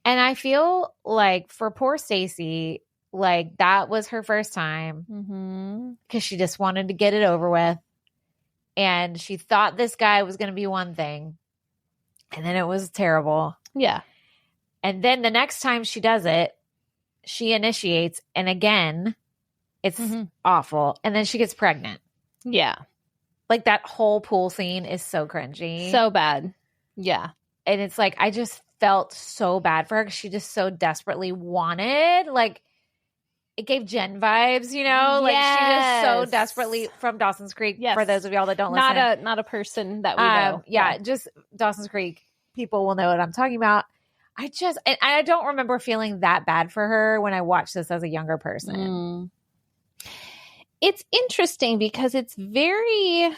And I feel like for poor Stacy, like, that was her first time because she just wanted to get it over with. And she thought this guy was going to be one thing. And then it was terrible. Yeah. And then the next time she does it, she initiates. And again, it's awful. And then she gets pregnant. Yeah. Like, that whole pool scene is so cringy. So bad. Yeah. And it's like, I just felt so bad for her because she just so desperately wanted, like, it gave Jen vibes, you know? Like, she just so desperately, from Dawson's Creek, for those of y'all that don't listen. Not a person that we know. Yeah, just Dawson's Creek. People will know what I'm talking about. And I don't remember feeling that bad for her when I watched this as a younger person. It's interesting because it's very...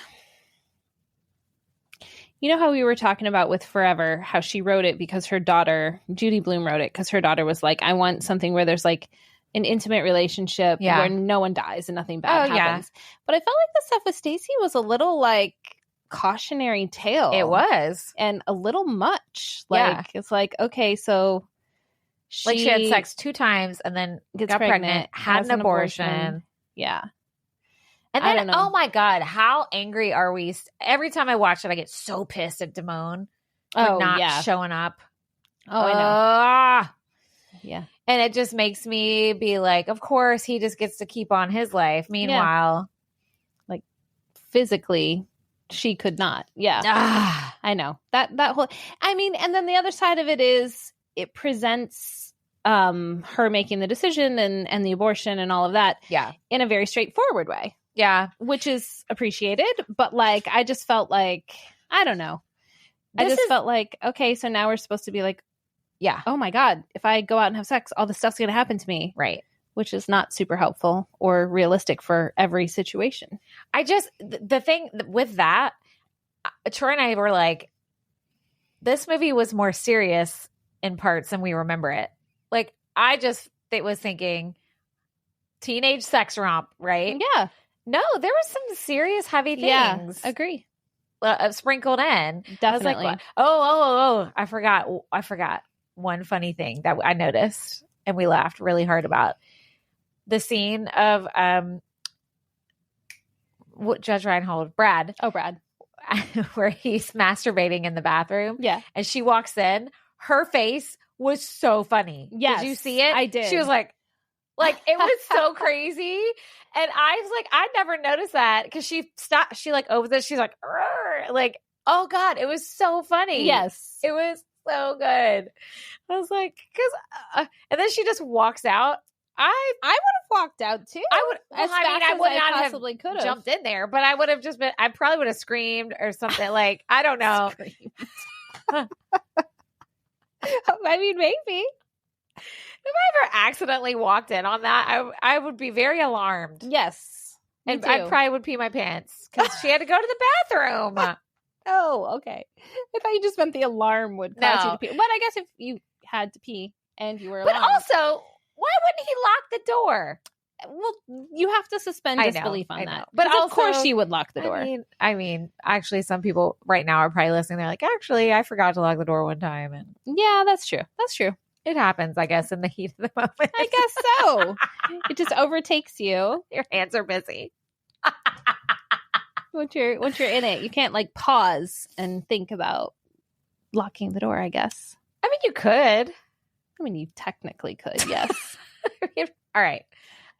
You know how we were talking about with Forever, how she wrote it because her daughter, Judy Blume wrote it because her daughter was like, I want something where there's like an intimate relationship where no one dies and nothing bad happens. But I felt like the stuff with Stacey was a little like cautionary tale. It was. And a little much. Like, it's like, okay, so she had sex 2 times and then got pregnant, had an abortion. Yeah. And then, oh my God, how angry are we? Every time I watch it, I get so pissed at Damone for not showing up. Oh, I know. Yeah. And it just makes me be like, of course, he just gets to keep on his life. Meanwhile, like, physically, she could not. Yeah. I know. That whole, I mean, and then the other side of it is it presents her making the decision and the abortion and all of that in a very straightforward way. Yeah. Which is appreciated. But, like, I just felt like, I don't know. I just felt like, okay, so now we're supposed to be like, oh my God, if I go out and have sex, all this stuff's going to happen to me. Right. Which is not super helpful or realistic for every situation. The thing with that, Troy and I were like, this movie was more serious in parts than we remember it. Like, I just was thinking teenage sex romp, right? Yeah. No, there was some serious heavy things. Yeah, agree. Sprinkled in. Definitely. I was like, I forgot one funny thing that I noticed and we laughed really hard about. The scene of Judge Reinhold, Brad. Oh, Brad. Where he's masturbating in the bathroom. Yeah. And she walks in. Her face was so funny. Yes. Did you see it? I did. She was like it was so crazy. And I was like, I never noticed that because she stopped. She like opens it. She's like, oh God, it was so funny. Yes. It was so good. I was like, and then she just walks out. I would have walked out too. I would. Well, I would not possibly could have jumped in there, but I would have just been. I probably would have screamed or something. Like, I don't know. I mean, maybe. If I ever accidentally walked in on that, I would be very alarmed. Yes, and I probably would pee my pants because she had to go to the bathroom. Oh, okay. I thought you just meant the alarm would cause you to pee. But I guess if you had to pee and you were alarmed. But also, why wouldn't he lock the door? Well, you have to suspend disbelief on that. But also, of course you would lock the door. I mean, actually, some people right now are probably listening. They're like, actually, I forgot to lock the door one time. And yeah, that's true. That's true. It happens, I guess, in the heat of the moment. I guess so. It just overtakes you. Your hands are busy. Once you're in it, you can't like pause and think about locking the door, I guess. I mean, you could. I mean, you technically could, yes. All right.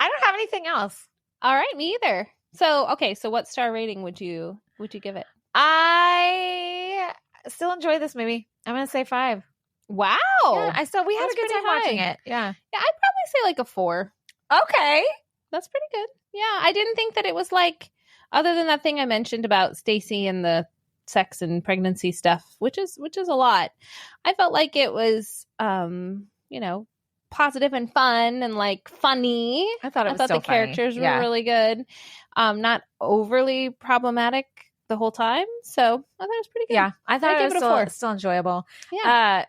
I don't have anything else. All right, me either. So, okay. So what star rating would you give it? I still enjoy this movie. I'm going to say 5. Wow. Yeah, we had a good time watching it. Yeah. Yeah, I'd probably say like a 4. Okay. That's pretty good. Yeah, I didn't think that it was like, other than that thing I mentioned about Stacy and the sex and pregnancy stuff, which is a lot. I felt like it was, positive and fun and like funny. I thought the funny. Characters were really good. Not overly problematic the whole time. So I thought it was pretty good. Yeah, I thought it was still enjoyable. Yeah.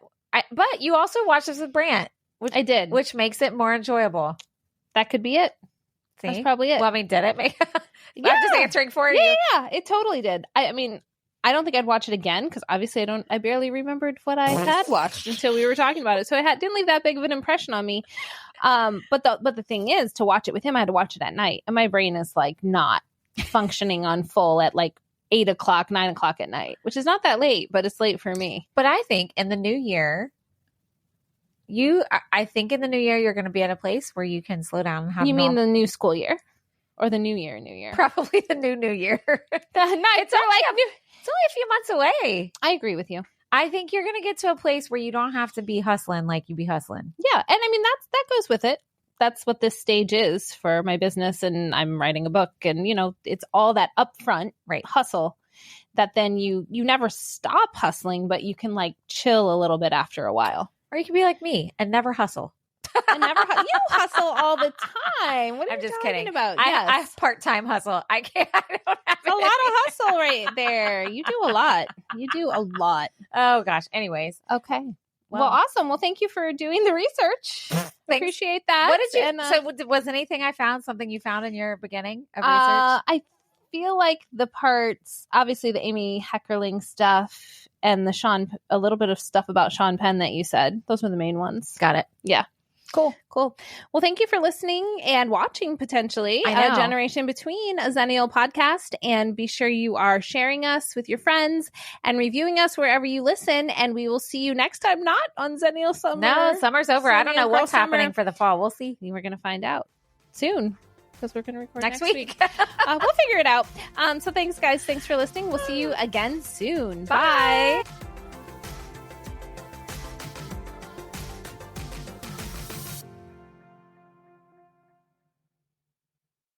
But you also watched this with Brant. I did. Which makes it more enjoyable. That could be it. See? That's probably it. Well, I mean, did it make Yeah. I'm just answering for you. Yeah, it totally did. I mean, I don't think I'd watch it again because obviously I barely remembered what I had watched until we were talking about it. So it didn't leave that big of an impression on me. But the thing is, to watch it with him, I had to watch it at night. And my brain is like not functioning on full at like 8 o'clock, 9 o'clock at night, which is not that late, but it's late for me. But I think in the new year, I think in the new year, you're going to be at a place where you can slow down. And have you mean the new school year? Or the new year? Probably the new year. It's only a few months away. I agree with you. I think you're going to get to a place where you don't have to be hustling like you be hustling. Yeah. And I mean, that goes with it. That's what this stage is for my business. And I'm writing a book and, it's all that upfront hustle that then you never stop hustling, but you can like chill a little bit after a while. Or you can be like me and never hustle. You hustle all the time. What are you talking about? I have part-time hustle. I can't. I don't have a lot of hustle right there. You do a lot. Oh gosh. Anyways. Okay. Well, awesome. Well, thank you for doing the research. Appreciate that. What did you? So was anything I found something you found in your beginning of research? I feel like the parts, obviously the Amy Heckerling stuff and a little bit of stuff about Sean Penn that you said. Those were the main ones. Got it. Yeah. Cool. Well, thank you for listening and watching potentially a Generation Between, a Xennial podcast. And be sure you are sharing us with your friends and reviewing us wherever you listen. And we will see you next time, not on Xennial Summer. No, summer's over. I don't know what's happening for the fall. We'll see. We're going to find out soon because we're going to record next week. We'll figure it out. So thanks, guys. Thanks for listening. We'll see you again soon. Bye.